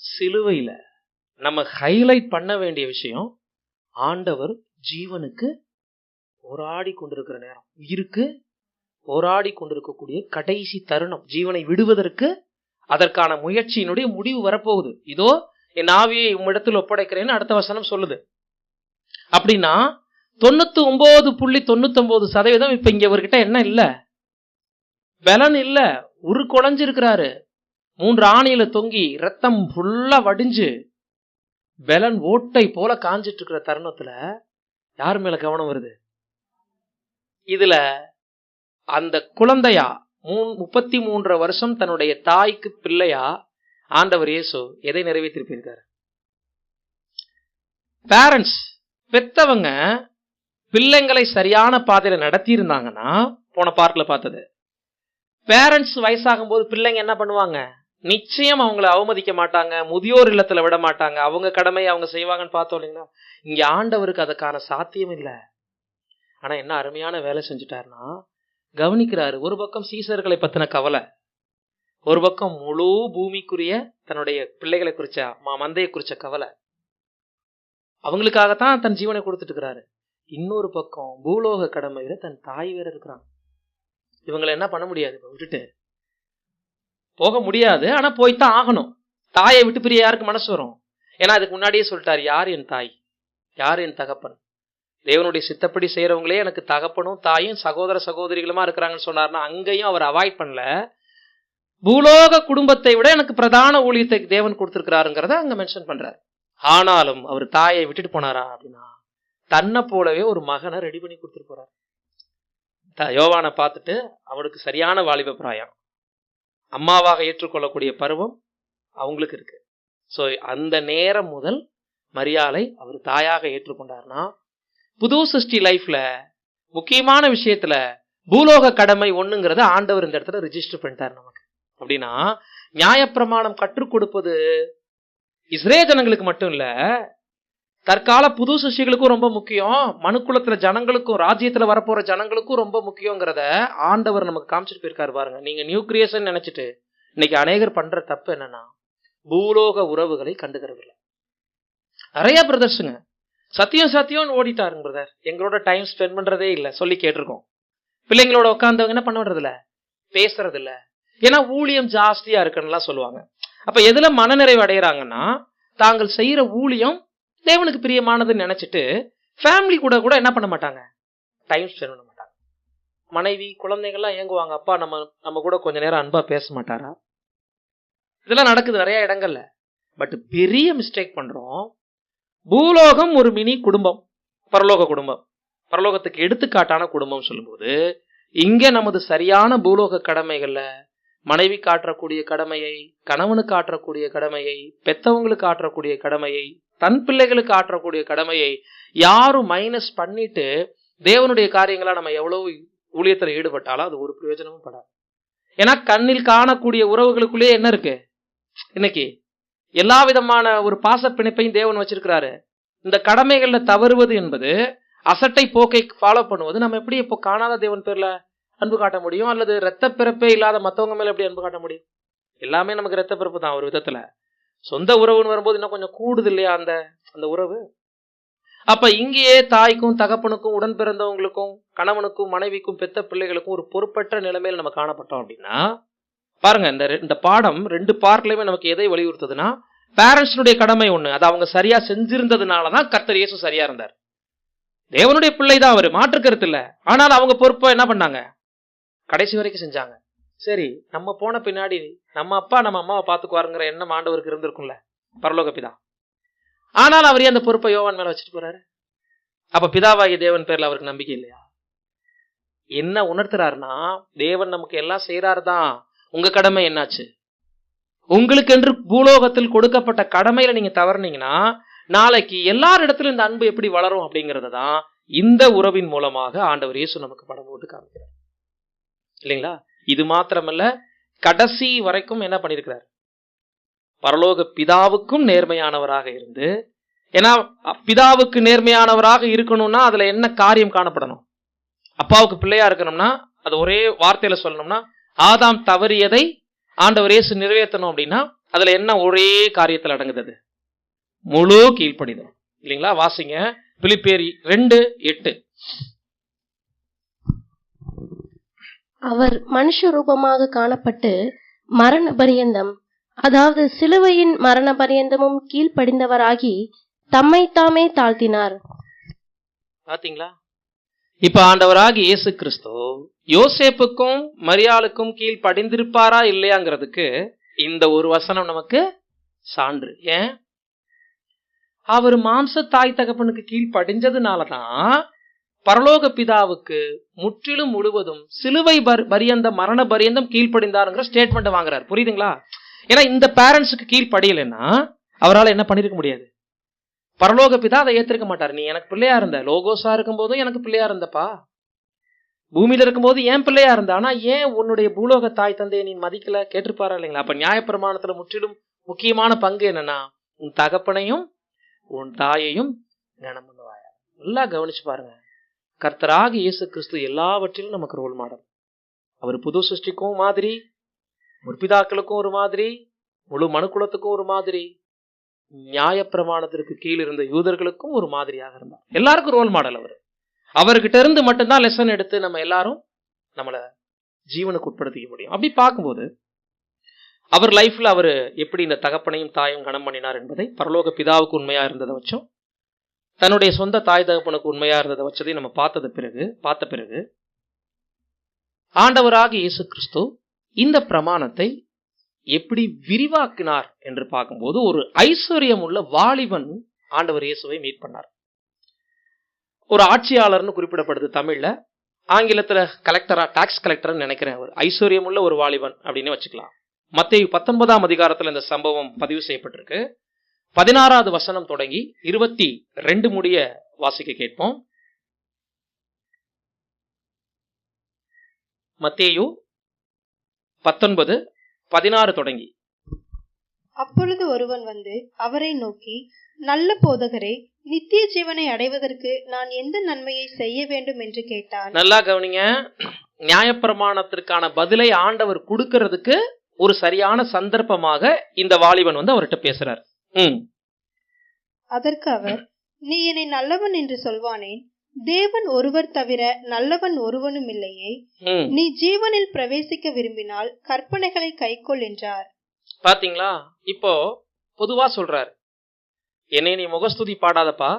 சிலுவையில. நம்ம ஹைலைட் பண்ண வேண்டிய விஷயம், ஆண்டவர் ஜீவனுக்கு போராடி கொண்டிருக்கிற நேரம், உயிருக்கு போராடி கொண்டிருக்கக்கூடிய கடைசி தருணம், ஜீவனை விடுவதற்கு அதற்கான முயற்சியினுடைய முடிவு வரப்போகுது. இதோ என் ஆவியை உம்மிடத்தில் ஒப்படைக்கிறேன்னு அடுத்த வசனம் சொல்லுது. அப்படின்னா 99.99% இப்ப இங்க இவர்கிட்ட என்ன இல்ல? பலன் இல்ல. குழஞ்சிருக்கிறாரு. 3 ஆணியில தொங்கி ரத்தம் ஃபுல்லா வடிஞ்சு பலன் ஓட்டை போல காஞ்சிட்டு இருக்கிற தருணத்துல யார் மேல கவனம் வருது? இதுல அந்த குழந்தையா 33 வருஷம் தன்னுடைய தாய்க்கு பிள்ளையா ஆண்டவர் இயேசு எதை நிறைவேற்றிருப்பாரு? பேரண்ட்ஸ், பெத்தவங்க பிள்ளைங்களை சரியான பாதையில நடத்தி இருந்தாங்கன்னா, போன பார்ட்ல பார்த்தது, பேரண்ட்ஸ் வயசாகும் போது பிள்ளைங்க என்ன பண்ணுவாங்க? நிச்சயம் அவங்கள அவமதிக்க மாட்டாங்க, முதியோர் இல்லத்துல விட மாட்டாங்க, அவங்க கடமையை அவங்க செய்வாங்கன்னு பார்த்தோம் இல்லைங்களா? இங்க ஆண்டவருக்கு அதுக்கான சாத்தியம் இல்லை. ஆனா என்ன அருமையான வேலை செஞ்சுட்டாருன்னா, கவனிக்கிறாரு. ஒரு பக்கம் சீசர்களை பத்தின கவலை, ஒரு பக்கம் முழு பூமிக்குரிய தன்னுடைய பிள்ளைகளை குறிச்ச மந்தையை குறிச்ச கவலை, அவங்களுக்காகத்தான் தன் ஜீவனை கொடுத்துட்டு இருக்கிறாரு. இன்னொரு பக்கம் பூலோக கடமையில தன் தாய் வேற இருக்கிறாங்க. இவங்களை என்ன பண்ண முடியாது, விட்டுட்டு போக முடியாது. ஆனா போய்தான் ஆகணும். தாயை விட்டு பிரிய யாருக்கு மனசு வரும்? ஏன்னா அதுக்கு முன்னாடியே சொல்லிட்டாரு, யார் என் தாய், யார் என் தகப்பன். தேவனுடைய சித்தப்படி செய்யறவங்களே எனக்கு தகப்பனும் தாயும் சகோதர சகோதரிகளுமா இருக்கிறாங்கன்னு சொன்னார்னா, அங்கேயும் அவர் அவாய்ட் பண்ணல. பூலோக குடும்பத்தை விட எனக்கு பிரதான ஊழியத்தை தேவன் கொடுத்திருக்கிறாருங்கிறத அங்க மென்ஷன் பண்றாரு. ஆனாலும் அவர் தாயை விட்டுட்டு போனாரா அப்படின்னா, தன்னை போலவே ஒரு மகனை ரெடி பண்ணி கொடுத்துட்டு போறாரு. யோவானை பார்த்துட்டு அவனுக்கு சரியான வாலிப பிராயம், அம்மாவாக ஏற்றுக்கொள்ளக்கூடிய பருவம் அவங்களுக்கு இருக்கு. சோ அந்த நேரம் முதல் மரியாளை அவர் தாயாக ஏற்றுக்கொண்டார்னா, புது சிருஷ்டி லைஃப்ல முக்கியமான விஷயத்துல பூலோக கடமை ஒண்ணுங்கிறத ஆண்டவர் இந்த இடத்துல ரிஜிஸ்டர் பண்ணிட்டார் நமக்கு. அப்படின்னா நியாயப்பிரமாணம் கற்றுக் கொடுப்பது இஸ்ரேல் ஜனங்களுக்கு மட்டும் இல்ல, தற்கால புது சிருஷ்டிகளுக்கும் ரொம்ப முக்கியம், மனுக்குலத்துல ஜனங்களுக்கும் ராஜ்யத்துல வரப்போற ஜனங்களுக்கும் ரொம்ப முக்கியங்கிறத ஆண்டவர் நமக்கு காமிச்சிட்டு போயிருக்காரு பாருங்க. நீங்க நியூ கிரியேஷன் நினைச்சிட்டு இன்னைக்கு அநேகர் பண்ற தப்பு என்னன்னா, பூலோக உறவுகளை கண்டுக்கிறதில்லை. நிறைய பிரதர்ஸுங்க சத்தியம் ஓடிட்டாருங்க பிரதர், எங்களோட டைம் ஸ்பெண்ட் பண்றதே இல்லை சொல்லி கேட்டிருக்கோம். பிள்ளைங்களோட உட்கார்ந்தவங்க என்ன பண்ண விடுறதில்ல, பேசுறது இல்ல. ஏன்னா ஊழியம் ஜாஸ்தியா இருக்குன்னு சொல்லுவாங்க. அப்ப எதுல மனநிறைவு அடைகிறாங்கன்னா, தாங்கள் செய்யற ஊழியம் தேவனுக்கு பிரியமானதுன்னு நினைச்சிட்டு ஃபேமிலி கூட என்ன பண்ண மாட்டாங்க, டைம் ஸ்பெண்ட் பண்ண மாட்டாங்க. மனைவி குழந்தைகள்லாம் ஏங்குவாங்க, அப்பா நம்ம கூட கொஞ்ச நேரம் அன்பா பேச மாட்டாரா? இதெல்லாம் நடக்குது நிறைய இடங்கள்ல. பட் பெரிய மிஸ்டேக் பண்றோம். பூலோகம் ஒரு மினி குடும்பம், பரலோக குடும்பம், பரலோகத்துக்கு எடுத்துக்காட்டான குடும்பம் சொல்லும்போது, இங்க நமது சரியான பூலோக கடமைகள்ல மனைவி காட்டக்கூடிய கடமையை, கணவனுக்கு ஆற்றக்கூடிய கடமையை, பெத்தவங்களுக்கு ஆற்றக்கூடிய கடமையை, தன் பிள்ளைகளுக்கு ஆற்றக்கூடிய கடமையை யாரும் மைனஸ் பண்ணிட்டு தேவனுடைய காரியங்களா நம்ம எவ்வளவு ஊழியத்துல ஈடுபட்டாலும் அது ஒரு பிரயோஜனமும் படாது. ஏன்னா கண்ணில் காணக்கூடிய உறவுகளுக்குள்ளேயே என்ன இருக்கு, இன்னைக்கு எல்லா விதமான ஒரு பாச பிணைப்பையும் தேவன் வச்சிருக்கிறாரு. இந்த கடமைகள்ல தவறுவது என்பது, அசட்டை போக்கை ஃபாலோ பண்ணுவது, நம்ம எப்படி இப்போ காணாத தேவன் பேர்ல அன்பு காட்ட முடியும்? அல்லது ரத்த பிறப்பே இல்லாத மத்தவங்க மேல எப்படி அன்பு காட்ட முடியும்? எல்லாமே நமக்கு ரத்த பிறப்பு தான் ஒரு விதத்துல. சொந்த உறவுன்னு வரும்போது இன்னும் கொஞ்சம் கூடுது இல்லையா அந்த உறவு. அப்ப இங்கேயே தாய்க்கும் தகப்பனுக்கும் உடன் பிறந்தவங்களுக்கும் கணவனுக்கும் மனைவிக்கும் பெத்த பிள்ளைகளுக்கும் ஒரு பொறுப்பற்ற நிலைமையில நம்ம காணப்பட்டோம் அப்படின்னா, பாருங்க இந்த பாடம் 2 பார்ட்லயுமே நமக்கு எதை வலியுறுத்துதுன்னா, பேரண்ட்ஸுடைய கடமை ஒண்ணு, அது அவங்க சரியா செஞ்சிருந்ததுனாலதான் கர்த்தர் இயேசு சரியா இருந்தார். தேவனுடைய பிள்ளை தான் அவரு, மாற்று கருத்து இல்ல. ஆனால் அவங்க பொறுப்பை என்ன பண்ணாங்க? கடைசி வரைக்கும் செஞ்சாங்க. சரி, நம்ம போன பின்னாடி நம்ம அப்பா நம்ம அம்மாவை பார்த்துக்குவாருங்கிற எண்ணம் ஆண்டவருக்கு இருந்திருக்கும்ல, பரலோக பிதா. ஆனால் அவரே அந்த பொறுப்பை யோவான் மேல வச்சுட்டு போறாரு. அப்ப பிதாவாகிய தேவன் பேர்ல அவருக்கு நம்பிக்கை இல்லையா? என்ன உணர்த்துறாருன்னா, தேவன் நமக்கு எல்லாம் செய்யறாரு தான், உங்க கடமை என்னாச்சு? உங்களுக்கு என்று பூலோகத்தில் கொடுக்கப்பட்ட கடமையில நீங்க தவறுனீங்கன்னா நாளைக்கு எல்லாரிடத்திலும் இந்த அன்பு எப்படி வளரும் அப்படிங்கறத தான் இந்த உறவின் மூலமாக ஆண்டவர் இயேசு நமக்கு படம் போட்டு காமிக்கிறார் இல்லைங்களா? இது மாத்திரமல்ல, கடைசி வரைக்கும் என்ன பண்ணிருக்கிறார்? பரலோக பிதாவுக்கும் நேர்மையானவராக இருந்து, ஏன்னா பிதாவுக்கு நேர்மையானவராக இருக்கணும்னா அதுல என்ன காரியம் காணப்படணும்? அப்பாவுக்கு பிள்ளையா இருக்கணும்னா அது ஒரே வார்த்தையில சொல்லணும்னா, ஆதாம் தவறியதை ஆண்டவர் இயேசு நிறைவேற்றணும் அப்படின்னா அதுல என்ன ஒரே காரியத்தில் அடங்குது? முழு கீழ்ப்படிதல் இல்லைங்களா? வாசிங்க பிலிப்பியர் 2:8. அவர் மனுஷ ரூபமாக காணப்பட்டு மரண பரியந்தம், அதாவது சிலுவையின் மரண பரியந்தமும் கீழ்ப்படிந்தவராகி தம்மை தாமே தாழ்த்தினார். பாத்தீங்களா? இப்ப ஆண்டவராகி இயேசு கிறிஸ்து யோசேப்புக்கும் மரியாளுக்கும் கீழ் படிந்திருப்பாரா இல்லையாங்கிறதுக்கு இந்த ஒரு வசனம் நமக்கு சான்று. ஏன்? அவர் மாம்ச தாய் தகப்பனுக்கு கீழ் படிஞ்சதுனாலதான் பரலோக பிதாவுக்கு முற்றிலும் முழுவதும் சிலுவை பரியந்த மரண பரியந்தம் கீழ்ப்படிந்தாருங்கிற ஸ்டேட்மெண்ட் வாங்குறாரு. புரியுதுங்களா? ஏன்னா இந்த பேரண்ட்ஸுக்கு கீழ் படியலைன்னா அவரால் என்ன பண்ணிருக்க முடியாது? பரலோக பிதா அதை ஏத்திருக்க மாட்டார். நீ எனக்கு பிள்ளையா இருந்த, லோகோஸா இருக்கும் போதும் எனக்கு பிள்ளையா இருந்தப்பா, பூமியில இருக்கும்போது ஏன் பிள்ளையா இருந்த, ஆனா ஏன் உன்னுடைய பூலோக தாய் தந்தையை நீ மதிக்கல? கேட்டிருப்பாரா இல்லைங்களா? அப்ப நியாயப்பிரமாணத்துல முற்றிலும் முக்கியமான பங்கு என்னன்னா, உன் தகப்பனையும் உன் தாயையும் கனம் பண்ணுவாயா. நல்லா கவனிச்சு பாருங்க. கர்த்தராக இயேசு கிறிஸ்து எல்லாவற்றிலும் நமக்கு ரோல் மாடல். அவர் புது சிருஷ்டிக்கும் மாதிரி, முற்பிதாக்களுக்கும் ஒரு மாதிரி, முழு மனுக்குலத்துக்கும் ஒரு மாதிரி, நியாயப்பிரமாணத்திற்கு கீழ் இருந்த யூதர்களுக்கும் ஒரு மாதிரியாக இருந்தார். எல்லாருக்கும் ரோல் மாடல் அவர். அவர்கிட்ட இருந்து மட்டும்தான் லெசன் எடுத்து நம்ம எல்லாரும் நம்மள ஜீவனுக்கு உட்படுத்திக்க முடியும். அப்படி பார்க்கும்போது அவர் லைஃப்ல அவர் எப்படி இந்த தகப்பனையும் தாயும் கனம் பண்ணினார் என்பதை பரலோக பிதாவுக்கு உண்மையா இருந்ததை வச்சோம், தன்னுடைய சொந்த தாய் தகப்பனுக்கு உண்மையா இருந்ததை வச்சதை நம்ம பார்த்த பிறகு ஆண்டவராக இயேசு கிறிஸ்து இந்த பிரமாணத்தை எப்படி விரிவாக்கினார் என்று பார்க்கும்போது, ஒரு ஐஸ்வர்யம் உள்ள வாலிபன் ஆண்டவர் இயேசுவை மீட் பண்ணார். ஒரு ஆட்சியாளர்னு குறிப்பிடப்படுது தமிழ்ல, ஆங்கிலத்துல கலெக்டரா, டாக்ஸ் கலெக்டர்னு நினைக்கிறேன். அவர் ஐஸ்வர்யம் உள்ள ஒரு வாலிபன் அப்படின்னு வச்சுக்கலாம். மத்தேயு 19ஆம் அதிகாரத்துல இந்த சம்பவம் பதிவு செய்யப்பட்டிருக்கு. 16வது வசனம் தொடங்கி 22 முடிய வாசிக்க கேட்போம். மத்தேயு 19:16 தொடங்கி. அப்பொழுது ஒருவன் வந்து அவரை நோக்கி, நல்ல போதகரே, நித்திய ஜீவனை அடைவதற்கு நான் எந்த நன்மையை செய்ய வேண்டும் என்று கேட்டான். நல்லா கவனிங்க. நியாயப்பிரமாணத்திற்கான பதிலை ஆண்டவர் கொடுக்கிறதுக்கு ஒரு சரியான சந்தர்ப்பமாக இந்த வாலிபன் வந்து அவர்கிட்ட பேசுறார். அதற்கு அவர், நீ என்னை நல்லவன் என்று சொல்வானேன்? தேவன் ஒருவர் தவிர நல்லவன் ஒருவனும் இல்லையே. நீ ஜீவனில் பிரவேசிக்க விரும்பினால் கற்பனைகளை கைக்கொள் என்றார். பாத்தீங்களா? இப்போ பொதுவா சொல்றாரு, என்னை நீ முகஸ்துதி பாடாதப்பா,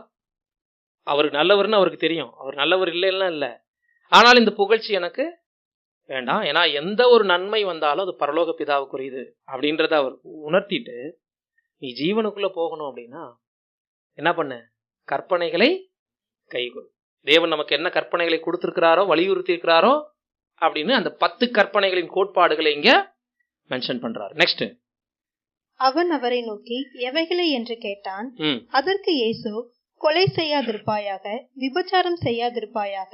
அவர் நல்லவர்னு அவருக்கு தெரியும், அவர் நல்லவர் இல்லைன்னா இல்ல, ஆனால் இந்த புகழ்ச்சி எனக்கு வேண்டாம். ஏன்னா எந்த ஒரு நன்மை வந்தாலும் அது பரலோக பிதாவுக்குரியது அப்படின்றத அவர் உணர்த்திட்டு, நீ ஜீவனுக்குள்ள போகணும் அப்படின்னா என்ன பண்ண? கற்பனைகளை கைகொள். தேவன் நமக்கு என்ன கற்பனைகளை கொடுத்திருக்கிறாரோ, வலியுறுத்தி இருக்கிறாரோ அப்படின்னு அந்த 10 கற்பனைகளின் கோட்பாடுகளை இங்க மென்ஷன் பண்றாரு. நெக்ஸ்ட். அவன் அவரை நோக்கி, எவைகளை என்று கேட்டான். அதற்கு இயேசு, கொலை செய்யாதிருப்பாயாக, விபச்சாரம் செய்யாதிருப்பாயாக,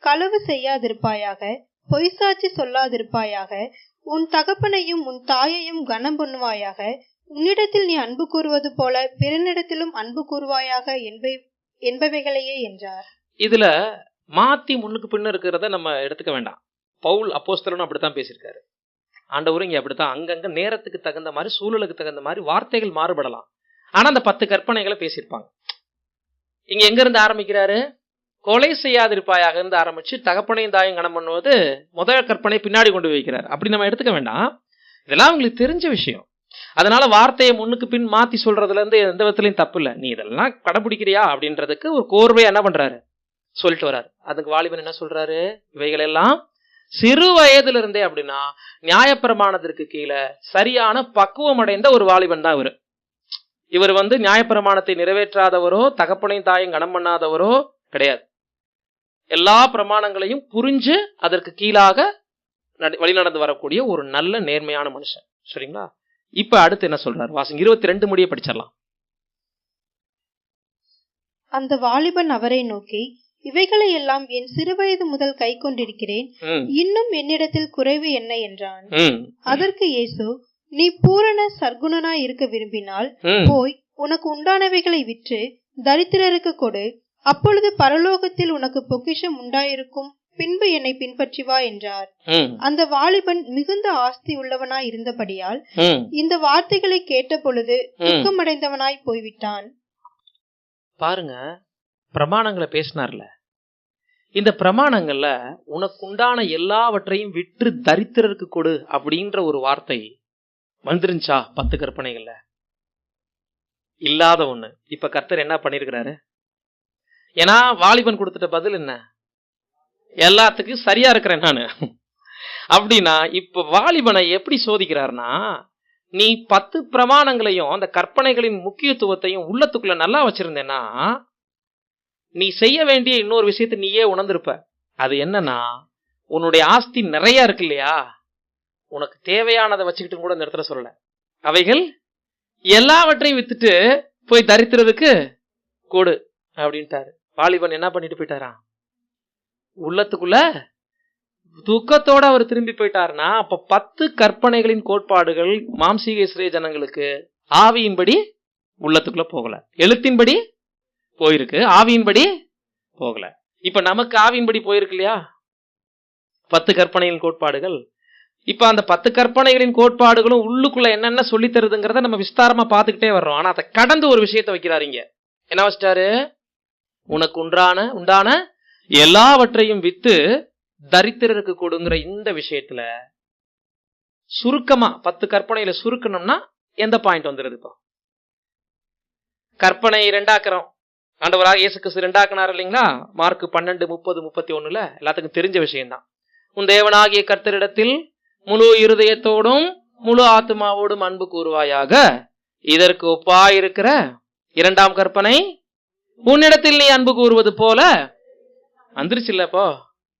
களவு செய்யாதிருப்பாயாக, பொய்சாட்சி சொல்லாதிருப்பாயாக, உன் தகப்பனையும் உன் தாயையும் கனம் பண்ணுவாயாக, உன்னிடத்தில் நீ அன்பு கூறுவது போல பிறனிடத்திலும் அன்பு கூறுவாயாக என்பவைகளையே என்றார். இதுல மாத்தி முன்னுக்கு பின்ன இருக்கிறத நம்ம எடுத்துக்க வேண்டாம். பவுல் அப்போஸ்தலனும் அப்படித்தான் பேசியிருக்காரு. ஆண்டவரும் இங்க அப்படித்தான் அங்கங்க நேரத்துக்கு தகுந்த மாதிரி, சூழலுக்கு தகுந்த மாதிரி வார்த்தைகள் மாறுபடலாம். ஆனா அந்த 10 கற்பனைகளை பேசியிருப்பாங்க. இங்க எங்க இருந்து ஆரம்பிக்கிறாரு? கொலை செய்யாதிருப்பாயாக இருந்து ஆரம்பிச்சு தகப்பனையும் தாயும் கனம் பண்ணுவது முதல் கற்பனை பின்னாடி கொண்டு வைக்கிறார். அப்படி நம்ம எடுத்துக்க வேண்டாம். இதெல்லாம் உங்களுக்கு தெரிஞ்ச விஷயம். அதனால வார்த்தையை முன்னுக்கு பின் மாத்தி சொல்றதுல இருந்து எந்த விதத்திலையும் தப்பு இல்லை. நீ இதெல்லாம் கடைபிடிக்கிறியா அப்படின்றதுக்கு ஒரு கோர்வையா என்ன பண்றாரு? சொல்லிட்டு வர்றாரு. அதுக்கு வாலிபன் என்ன சொல்றாரு? இவைகள் எல்லாம் சிறு வயதுல இருந்தே, அப்படின்னா நியாயப்பிரமாணத்திற்கு கீழே சரியான பக்குவம் அடைந்த ஒரு வாலிபன் தான் இவர். இவர் நியாயப்பிரமாணத்தை நிறைவேற்றாதவரோ தகப்பனையும் தாயும் கனம் பண்ணாதவரோ கிடையாது. எல்லா பிரமாணங்களையும் புரிஞ்சு அதற்கு கீழாக வழிநடந்து வரக்கூடிய ஒரு நல்ல நேர்மையான மனுஷன். சரிங்களா? இப்ப அடுத்து என்ன சொல்றாரு? வாசிங்க, 22 முடிய படிச்சிடலாம். அந்த வாலிபன் அவரை நோக்கி, இவைகளை எல்லாம் என் சிறுவயது முதல் கை கொண்டிருக்கிறேன், இன்னும் என்னிடத்தில் குறைவு என்ன என்றான். அதற்கு இயேசு, நீ பூரண சர்க்குணனாய் இருக்க விரும்பினால் போய் உனக்கு உண்டானவைகளை விற்று தரித்திரருக்கு கொடு, அப்பொழுது பரலோகத்தில் உனக்கு பொக்கிஷம் உண்டாயிருக்கும், பின்பு என்னை பின்பற்றி வா என்றார். அந்த வாலிபன் மிகுந்த ஆஸ்தி உள்ளவனாய் இருந்தபடியால் இந்த வார்த்தைகளை கேட்ட பொழுது துக்கமடைந்தவனாய் போய்விட்டான். பாருங்க, பிரமாணங்களை பேசினார்ல, இந்த பிரமாணங்கள்ல உனக்கு உண்டான எல்லாவற்றையும் விற்று தரித்திரருக்கு கொடு அப்படின்ற ஒரு வார்த்தை வந்துருந்துச்சா 10 கற்பனைகள்ல? இல்லாத ஒண்ணு. இப்ப கர்த்தர் என்ன பண்ணிருக்கிறாரு? ஏன்னா வாலிபன் கொடுத்துட்ட பதில் என்ன? எல்லாத்துக்கும் சரியா இருக்கிறேன் நானு அப்படின்னா இப்ப வாலிபனை எப்படி சோதிக்கிறாருன்னா, நீ 10 பிரமாணங்களையும் அந்த கற்பனைகளின் முக்கியத்துவத்தையும் உள்ளத்துக்குள்ள நல்லா வச்சிருந்தேன்னா நீ செய்ய வேண்டிய இன்னொரு விஷயத்தை நீயே உணர்ந்திருப்ப. அது என்னன்னா, உன்னுடைய ஆஸ்தி நிறைய இருக்கு இல்லையா, உனக்கு தேவையானதை வச்சுக்கிட்டு கூட இந்த இடத்துல சொல்லல, அவைகள் எல்லாவற்றையும் வித்துட்டு போய் தரித்திரருக்கு கொடு அப்படின்ட்டாரு. வாலிபன் என்ன பண்ணிட்டு போயிட்டாரா? உள்ளத்துக்குள்ள துக்கத்தோட அவர் திரும்பி போயிட்டாருன்னா, அப்ப 10 கற்பனைகளின் கோட்பாடுகள் மாம்சீக இஸ்ரேல் ஜனங்களுக்கு ஆவியின்படி உள்ளத்துக்குள்ள போகல, எழுத்தின்படி போயிருக்கு, ஆவியின்படி போகல. இப்ப நமக்கு ஆவியின்படி போயிருக்கு இல்லையா 10 கற்பனைகளின் கோட்பாடுகள். இப்ப அந்த 10 கற்பனைகளின் கோட்பாடுகளும் உள்ளுக்குள்ள என்னென்ன சொல்லி தருதுங்கிறத நம்ம விஸ்தாரமா பார்த்துக்கிட்டே வர்றோம். ஆனா அதை கடந்து ஒரு விஷயத்தை வைக்கிறாரு இங்க. என்ன வச்சிட்டாரு? உனக்கு உண்டான எல்லாவற்றையும் வித்து தரித்திரருக்கு கொடுங்கிற இந்த விஷயத்துல சுருக்கமா 10 கற்பனையில சுருக்கணும்னா எந்த பாயிண்ட் வந்துருது? இப்போ கற்பனை 2ஆக்குறோம். ஆண்டவராக இயேசு கிறிஸ்து 2ஆக்குனார் இல்லைங்களா? மார்க் 12:30-31 எல்லாத்துக்கும் தெரிஞ்ச விஷயம்தான். உன் தேவனாகிய கர்த்தரிடத்தில் முழு இருதயத்தோடும் முழு ஆத்மாவோடும் அன்பு கூறுவாயாக. இதற்கு ஒப்பாயிருக்கிற 2ஆம் கற்பனை, உன்னிடத்தில் நீ அன்பு கூறுவது போல. வந்துருச்சு இல்லப்போ?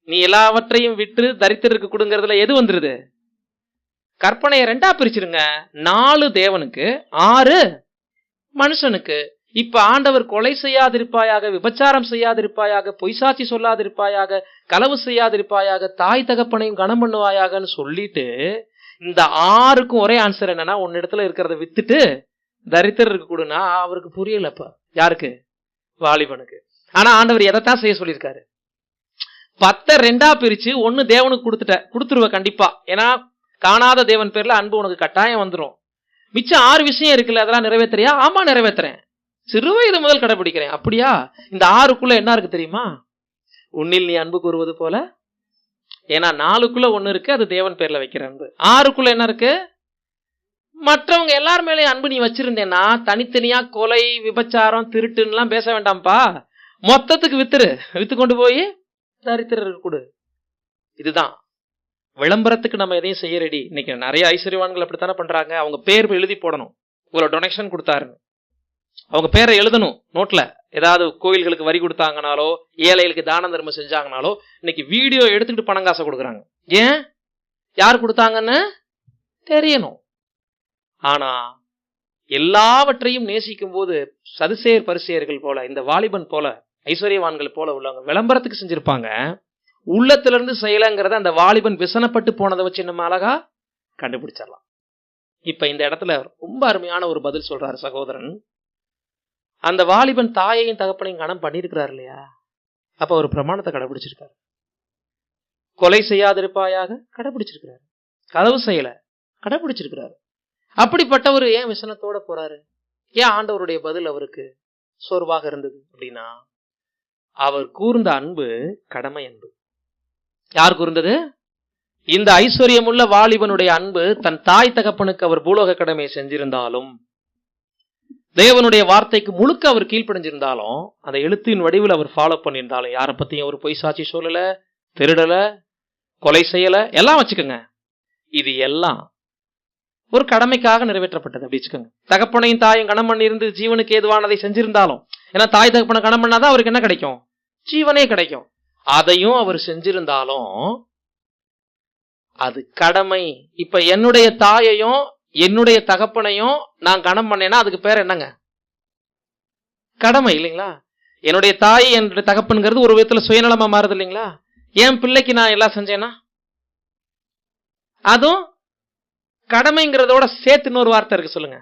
நீ எல்லாவற்றையும் விற்று தரித்திரருக்கு கொடுங்கறதுல எது வந்துருது? கற்பனையை 2ஆ பிரிச்சிருங்க. 4 தேவனுக்கு, 6 மனுஷனுக்கு. இப்ப ஆண்டவர் கொலை செய்யாதிருப்பாயாக, விபச்சாரம் செய்யாதிருப்பாயாக, பொய்சாட்சி சொல்லாதிருப்பாயாக, களவு செய்யாதிருப்பாயாக, தாய் தகப்பனையும் கனம் பண்ணுவாயாகன்னு சொல்லிட்டு இந்த 6க்கும் ஒரே ஆன்சர் என்னன்னா, உன்னிடத்துல இருக்கிறத வித்துட்டு தரித்திரருக்கு கொடுனா அவருக்கு புரியலப்ப. யாருக்கு? வாலிபனுக்கு. ஆனா ஆண்டவர் எதைத்தான் செய்ய சொல்லியிருக்காரு? 10 2ஆ பிரிச்சு 1 தேவனுக்கு கொடுத்துருவ கண்டிப்பா. ஏன்னா காணாத தேவன் பேர்ல அன்பு உனக்கு கட்டாயம் வந்துடும். மிச்சம் 6 விஷயம் இருக்குல்ல, அதெல்லாம் நிறைவேற்றுறியா? ஆமா நிறைவேற்றுறேன், சிறுவயது முதல் கடைபிடிக்கிறேன். அப்படியா? இந்த 6க்குள்ள என்ன இருக்கு தெரியுமா? உன்னில் நீ அன்பு கூறுவது போல. ஏன்னா 4க்குள்ள 1 இருக்கு, அது தேவன் பேர்ல வைக்கிற அன்பு. 6க்குள்ள என்ன இருக்கு? மற்றவங்க எல்லார் மேலேயும் அன்பு நீ வச்சிருந்தேன்னா தனித்தனியா கொலை, விபச்சாரம், திருட்டுன்னு எல்லாம் பேச வேண்டாம்ப்பா. மொத்தத்துக்கு வித்து கொண்டு போய் தரித்திரருக்கு கொடு. இதுதான் விளம்பரத்துக்கு நம்ம எதையும் செய்ய ரெடி. இன்னைக்கு நிறைய ஐஸ்வர்யவான்கள் அப்படித்தானே பண்றாங்க. அவங்க பேர் எழுதி போடணும், இவ்வளவு டொனேஷன் கொடுத்தாருன்னு அவங்க பேரை எழுதணும் நோட்ல. ஏதாவது கோயில்களுக்கு வரி கொடுத்தாங்கனாலோ, ஏழைகளுக்கு தான தர்மம் செஞ்சாங்கனாலோ இன்னைக்கு வீடியோ எடுத்துக்கிட்டு பணம் காசை கொடுக்குறாங்க. ஏன்? யார் கொடுத்தாங்கன்னு தெரியணும். ஆனா எல்லாவற்றையும் நேசிக்கும் போது சதுசேயர் பரிசேயர்கள் போல, இந்த வாலிபன் போல, ஐஸ்வர்யவான்கள் போல உள்ளவங்க விளம்பரத்துக்கு செஞ்சிருப்பாங்க. உள்ளத்துல இருந்து செய்யலங்கிறத அந்த வாலிபன் விசனப்பட்டு போனதை வச்சு நம்ம அழகா கண்டுபிடிச்சிடலாம். இப்ப இந்த இடத்துல ரொம்ப அருமையான ஒரு பதில் சொல்றாரு சகோதரன். அந்த வாலிபன் தாயையும் தகப்பனையும் கனம் பண்ணிருக்கிறார் இல்லையா? அப்ப ஒரு பிரமாணத்தை கடைபிடிச்சிருக்காரு. கொலை செய்யாதிருப்பாயாக கடைபிடிச்சிருக்கிறாரு, களவு செய்யல கடைபிடிச்சிருக்கிறாரு. அப்படிப்பட்டவர் ஏன் விசனத்தோட போறாரு? ஏன் ஆண்டவருடைய பதில் அவருக்கு சோர்வாக இருந்தது அப்படின்னா, அவர் கூர்ந்த அன்பு கடமை அன்பு. யார் கூர்ந்தது? இந்த ஐஸ்வர்யமுள்ள வாலிபனுடைய அன்பு தன் தாய் தகப்பனுக்கு அவர் பூலோக கடமையை செஞ்சிருந்தாலும் தேவனுடைய வார்த்தைக்கு முழுக்க அவர் கீழ்ப்படிஞ்சிருந்தாலும், அந்த எழுத்தின் வடிவில் அவர் ஃபாலோ பண்ணியிருந்தாலும், யாரை பத்தியும் அவர் பொய் சாட்சி சொல்லல, திருடல, கொலை செய்யல, எல்லாம் வச்சுக்கோங்க. இது எல்லாம் ஒரு கடமைக்காக நிறைவேற்றப்பட்டது அப்படி வச்சுக்கோங்க. தகப்பனையும் தாயும் கணம் பண்ணி இருந்து ஜீவனுக்கு ஏதுவானதை செஞ்சிருந்தாலும், ஏன்னா தாய் தகப்பனை கணம் பண்ணாதான் அவருக்கு என்ன கிடைக்கும்? ஜீவனே கிடைக்கும். அதையும் அவர் செஞ்சிருந்தாலும் அது கடமை. இப்ப என்னுடைய தாயையும் என்னுடைய தகப்பனையும் நான் கணம் பண்ணேன்னா அதுக்கு பேர் என்னங்க? கடமை இல்லைங்களா? என்னுடைய தாய் என்னுடைய தகப்பனுங்கிறது ஒரு விதத்துல சுயநலமா மாறுது இல்லைங்களா? என் பிள்ளைக்கு நான் எல்லாம் செஞ்சேன்னா அதுவும் கடமைங்கிறதோட சேர்த்து இன்னொரு வார்த்தை இருக்கு, சொல்லுங்க,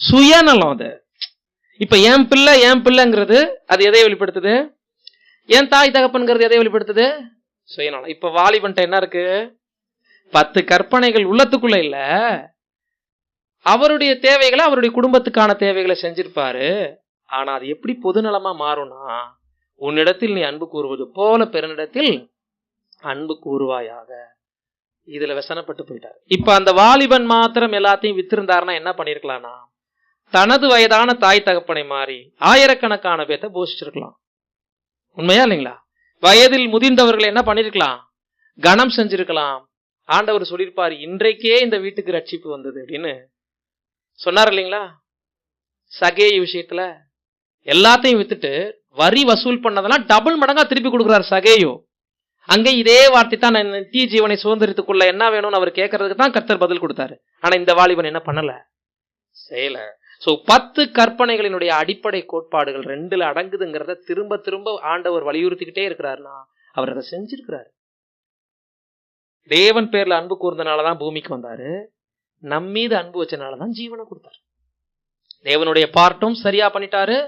சுயநலம். அது இப்ப என் பிள்ளைங்கிறது அது எதை வெளிப்படுத்துது? என் தாய் தகப்பன்கிறது எதை வெளிப்படுத்துது? சுயநலம். இப்ப வாலிபன்ட்ட என்ன இருக்கு? 10 கற்பனைகள் உள்ளத்துக்குள்ள இல்ல, அவருடைய தேவைகளை, அவருடைய குடும்பத்துக்கான தேவைகளை செஞ்சிருப்பாரு. ஆனா அது எப்படி பொதுநலமா மாறும்னா, உன்னிடத்தில் நீ அன்பு கூறுவது போல பெருனிடத்தில் அன்பு கூறுவாயாக. இதுல வசனப்பட்டு போயிட்டார். இப்ப அந்த வாலிபன் மாத்திரம் எல்லாத்தையும் வித்திருந்தாருன்னா என்ன பண்ணிருக்கலாம்னா, தனது வயதான தாய் தகப்பனை மாறி ஆயிரக்கணக்கான பேத்தை போஷிச்சிருக்கலாம். உண்மையா இல்லைங்களா? வயதில் முதிர்ந்தவர்களை என்ன பண்ணிருக்கலாம்? கனம் செஞ்சிருக்கலாம். ஆண்டவர் சொல்லியிருப்பார், இன்றைக்கே இந்த வீட்டுக்கு ரட்சிப்பு வந்தது அப்படின்னு சொன்னார் இல்லைங்களா? சகேயு விஷயத்துல எல்லாத்தையும் வித்துட்டு வரி வசூல் பண்ணதெல்லாம் டபுள் மடங்கா திருப்பி கொடுக்குறாரு சகேயு. அங்கே இதே வார்த்தை தான், நான் நித்திய ஜீவனை சுதந்திரத்துக்குள்ள என்ன வேணும்னு அவர் கேட்கறதுக்கு தான் கர்த்தர் பதில் கொடுத்தாரு. ஆனா இந்த வாலிபன் என்ன பண்ணல? செய்யல. சோ 10 கற்பனைகளினுடைய அடிப்படை கோட்பாடுகள் 2ல அடங்குதுங்கிறத திரும்ப திரும்ப ஆண்டவர் வலியுறுத்திக்கிட்டே இருக்கிறாருன்னா அவர் அதை செஞ்சிருக்கிறாரு. தேவன் பேர்ல அன்பு கூர்ந்தனாலதான் பூமிக்கு வந்தாரு. நம்மீது அன்பு வச்சனாலதான் ஜீவனை கொடுத்தாரு. தேவனுடைய பார்ட்டும் சரியா பண்ணிட்டாரு.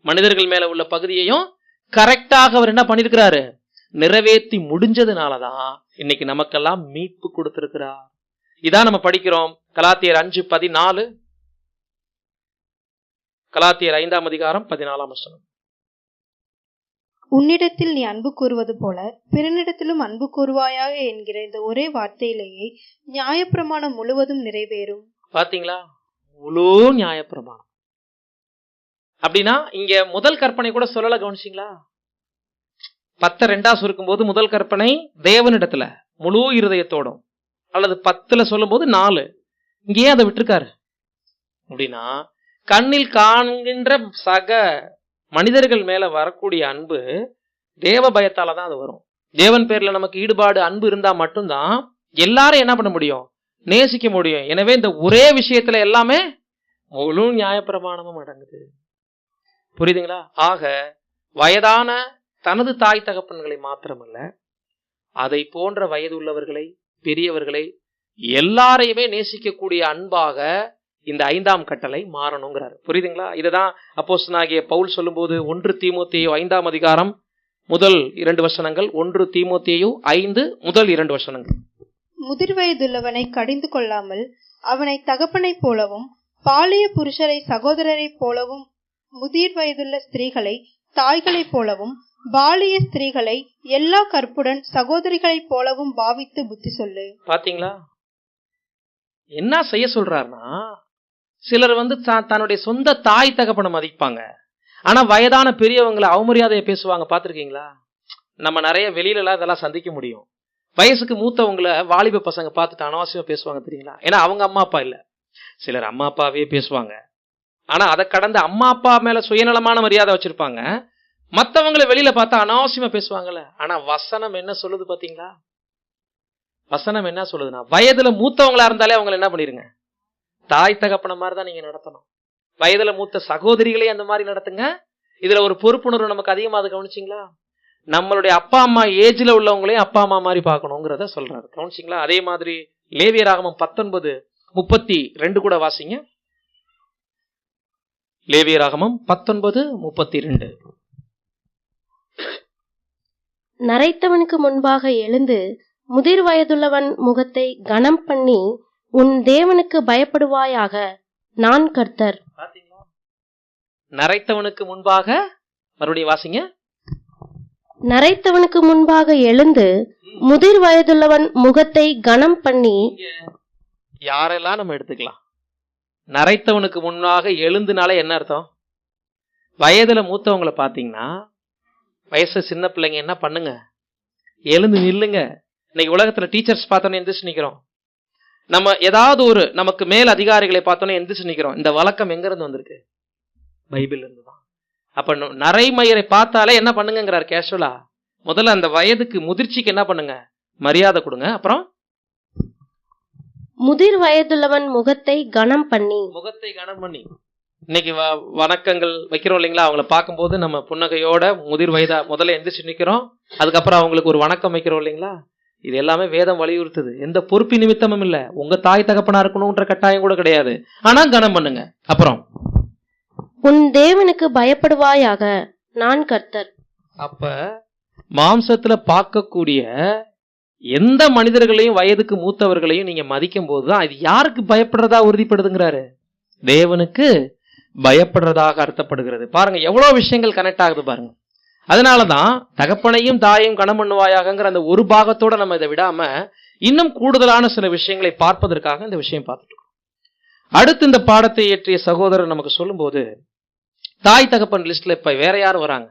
மனிதர்கள் மேல உள்ள பகுதியையும் கரெக்டாக அவர் என்ன பண்ணிருக்கிறாரு? நிறைவேற்றி முடிஞ்சதுனாலதான் இன்னைக்கு நமக்கெல்லாம் மீட்பு கொடுத்திருக்கிறார். இதான் நம்ம படிக்கிறோம். கலாத்தியர் 5:14, கலாத்தியர் 5ஆம் அதிகாரம் 14ஆம் வசனம். உன்னிடத்தில் நீ அன்பு கூறுவது போல பிறனிடத்திலும் அன்பு கூறுவாயாக என்கிற இந்த ஒரே வார்த்தையிலேயே நியாயப்பிரமாணம் முழுவதும் நிறைவேறும். பாத்தீங்களா? முழு நியாயப்பிரமாணம். அப்படின்னா இங்க முதல் கற்பனை கூட சொல்லல, கவனிச்சிங்களா? 10:2 சுருக்கும் போது முதல் கற்பனை தேவனிடத்துல முழு இருதயத்தோடும், அல்லது 10ல சொல்லும் போது 4. இங்கேயே அதை விட்டுருக்காரு. அப்படின்னா கண்ணில் காண்கின்ற சக மனிதர்கள் மேல வரக்கூடிய அன்பு தேவ பயத்தால தான் அது வரும். தேவன் பேர்ல நமக்கு ஈடுபாடு, அன்பு இருந்தா மட்டும்தான் எல்லாரும் என்ன பண்ண முடியும்? நேசிக்க முடியும். எனவே இந்த ஒரே விஷயத்துல எல்லாமே முழு நியாயப்பிரமாணமும் அடங்குது. புரியுதுங்களா? ஆக வயதான தனது தாய் தகப்பன்களை மாத்திரமல்ல, அதை போன்ற வயது உள்ளவர்களை, பெரியவர்களை, எல்லாரையுமே நேசிக்கக்கூடிய அன்பாக இந்த 5ஆம் கட்டளை மாறணுங்கிறாரு. புரியுதுங்களா? இதுதான் அப்போஸ்தலனாகிய பவுல் சொல்லும்போது 1 தீமோத்தேயு 5ஆம் அதிகாரம் முதல் 2 வசனங்கள், 1 தீமோத்தேயு 5 முதல் 2 வசனங்கள். முதிர் வயதுள்ளவனை கடிந்து கொள்ளாமல் அவனை தகப்பனைப் போலவும், பாலிய புருஷரை சகோதரரைப் போலவும், முதிர் வயதுள்ள ஸ்திரீகளை தாய்களைப் போலவும், பாலிய ஸ்திரீகளை எல்லா கற்புடன் சகோதரிகளைப் போலவும் பாவித்து புத்தி சொல்லு. பாத்தீங்களா என்ன செய்ய சொல்றாருன்னா, சிலர் தன்னுடைய சொந்த தாய் தகப்பனை மதிப்பாங்க, ஆனா வயதான பெரியவங்களை அவமரியாதையை பேசுவாங்க. பாத்திருக்கீங்களா? நம்ம நிறைய வெளியில எல்லாம் இதெல்லாம் சந்திக்க முடியும். வயசுக்கு மூத்தவங்களை வாலிப பசங்க பார்த்துட்டு அனாவசியமா பேசுவாங்க, தெரியுங்களா? ஏன்னா அவங்க அம்மா அப்பா இல்ல. சிலர் அம்மா அப்பாவே பேசுவாங்க, ஆனா அதை கடந்து அம்மா அப்பா மேல சுயநலமான மரியாதை வச்சிருப்பாங்க. மற்றவங்களை வெளியில பார்த்தா அனாவசியமா பேசுவாங்கல்ல. ஆனா வசனம் என்ன சொல்லுது பாத்தீங்களா? வசனம் என்ன சொல்லுதுன்னா, வயதுல மூத்தவங்களா இருந்தாலே அவங்களை என்ன பண்ணிருங்க? தாய் தகப்பன மாதிரி தான் நீங்க நடத்தணும். வயதுல மூத்த சகோதரிகளே அந்த மாதிரி நடத்துங்க. இதுல ஒரு பொறுப்புணர்வு நமக்கு அதிகமா அதை கவனிச்சிங்களா? நம்மளுடைய அப்பா அம்மா ஏஜ்ல உள்ளவங்களையும் அப்பா அம்மா மாதிரி பார்க்கணுங்கிறத சொல்றாரு. கவனிச்சிங்களா? அதே மாதிரி லேவியராகமம் 19:32 கூட வாசிங்க. லேவியராகமம் 19:32. நரைத்தவனுக்கு முன்பாக எழுந்து முதிர் வயதுள்ளவன் முகத்தை கனம் பண்ணி உன் தேவனுக்கு பயப்படுவாயாக, நான் கர்த்தர். நரைத்தவனுக்கு முன்பாக, மறுபடியும் வாசிங்க. நரைத்தவனுக்கு முன்பாக எழுந்து முதிர் வயதுள்ளவன் முகத்தை கனம் பண்ணி. யாரெல்லாம் நம்ம எடுத்துக்கலாம்? நரைத்தவனுக்கு முன்னாக எழுந்துனாலே என்ன அர்த்தம்? வயதுல மூத்தவங்களை பார்த்தீங்கன்னா, வயசு சின்ன பிள்ளைங்க என்ன பண்ணுங்க, எழுந்து நில்லுங்க. இன்னைக்கு உலகத்துல டீச்சர்ஸ் பார்த்தோன்னே எந்திரிச்சு நிக்கிறோம். நம்ம ஏதாவது ஒரு நமக்கு மேல் அதிகாரிகளை பார்த்தோன்னே எந்திரிச்சு நிக்கிறோம். இந்த வழக்கம் எங்க இருந்து வந்திருக்கு? பைபிள் இருந்து தான். அப்ப நரைமயிரை பார்த்தாலே என்ன பண்ணுங்கிறார் கேஷுவலா? முதல்ல அந்த வயதுக்கு முதிர்ச்சிக்கு என்ன பண்ணுங்க, மரியாதை கொடுங்க. அப்புறம் முதிர் வயதுள்ளவன் முகத்தை கனம் பண்ணி. முகத்தை கனம் பண்ணி. இன்னைக்கு வணக்கங்கள் வைக்கிறோம் இல்லைங்களா? அவங்கள பார்க்கும்போது நம்ம புன்னகையோட முதிர் வயதா முதல்ல எந்திரிச்சு நிக்கிறோம். அதுக்கப்புறம் அவங்களுக்கு ஒரு வணக்கம் வைக்கிறோம் இல்லைங்களா? இது எல்லாமே வேதம் வலியுறுத்துது. எந்த பொறுப்பு நிமித்தமும் இல்ல. உங்க தாய் தகப்பனா இருக்கணும்ன்ற கட்டாயம் கூட கிடையாது. ஆனா கனம் பண்ணுங்க. அப்புறம் உன் தேவனுக்கு பயப்படுவாயாக, நான் கர்த்தர். அப்ப மாம்சத்துல பார்க்கக்கூடிய எந்த மனிதர்களையும் வயதுக்கு மூத்தவர்களையும் நீங்க மதிக்கும் போதுதான் இது யாருக்கு பயப்படுறதா உறுதிப்படுதுங்கிறாரு? தேவனுக்கு பயப்படுறதாக அர்த்தப்படுகிறது. பாருங்க எவ்வளவு விஷயங்கள் கனெக்ட் ஆகுது பாருங்க. அதனாலதான் தகப்பனையும் தாயையும் கனம் பண்ணுவாயாகங்கிற அந்த ஒரு பாகத்தோட நம்ம இதை விடாம இன்னும் கூடுதலான சில விஷயங்களை பார்ப்பதற்காக இந்த விஷயம் பார்த்துட்டு இருக்கோம். அடுத்து இந்த பாடத்தை இயற்றிய சகோதரர் நமக்கு சொல்லும் போது, தாய் தகப்பன் லிஸ்ட்ல இப்ப வேற யாரும் வராங்க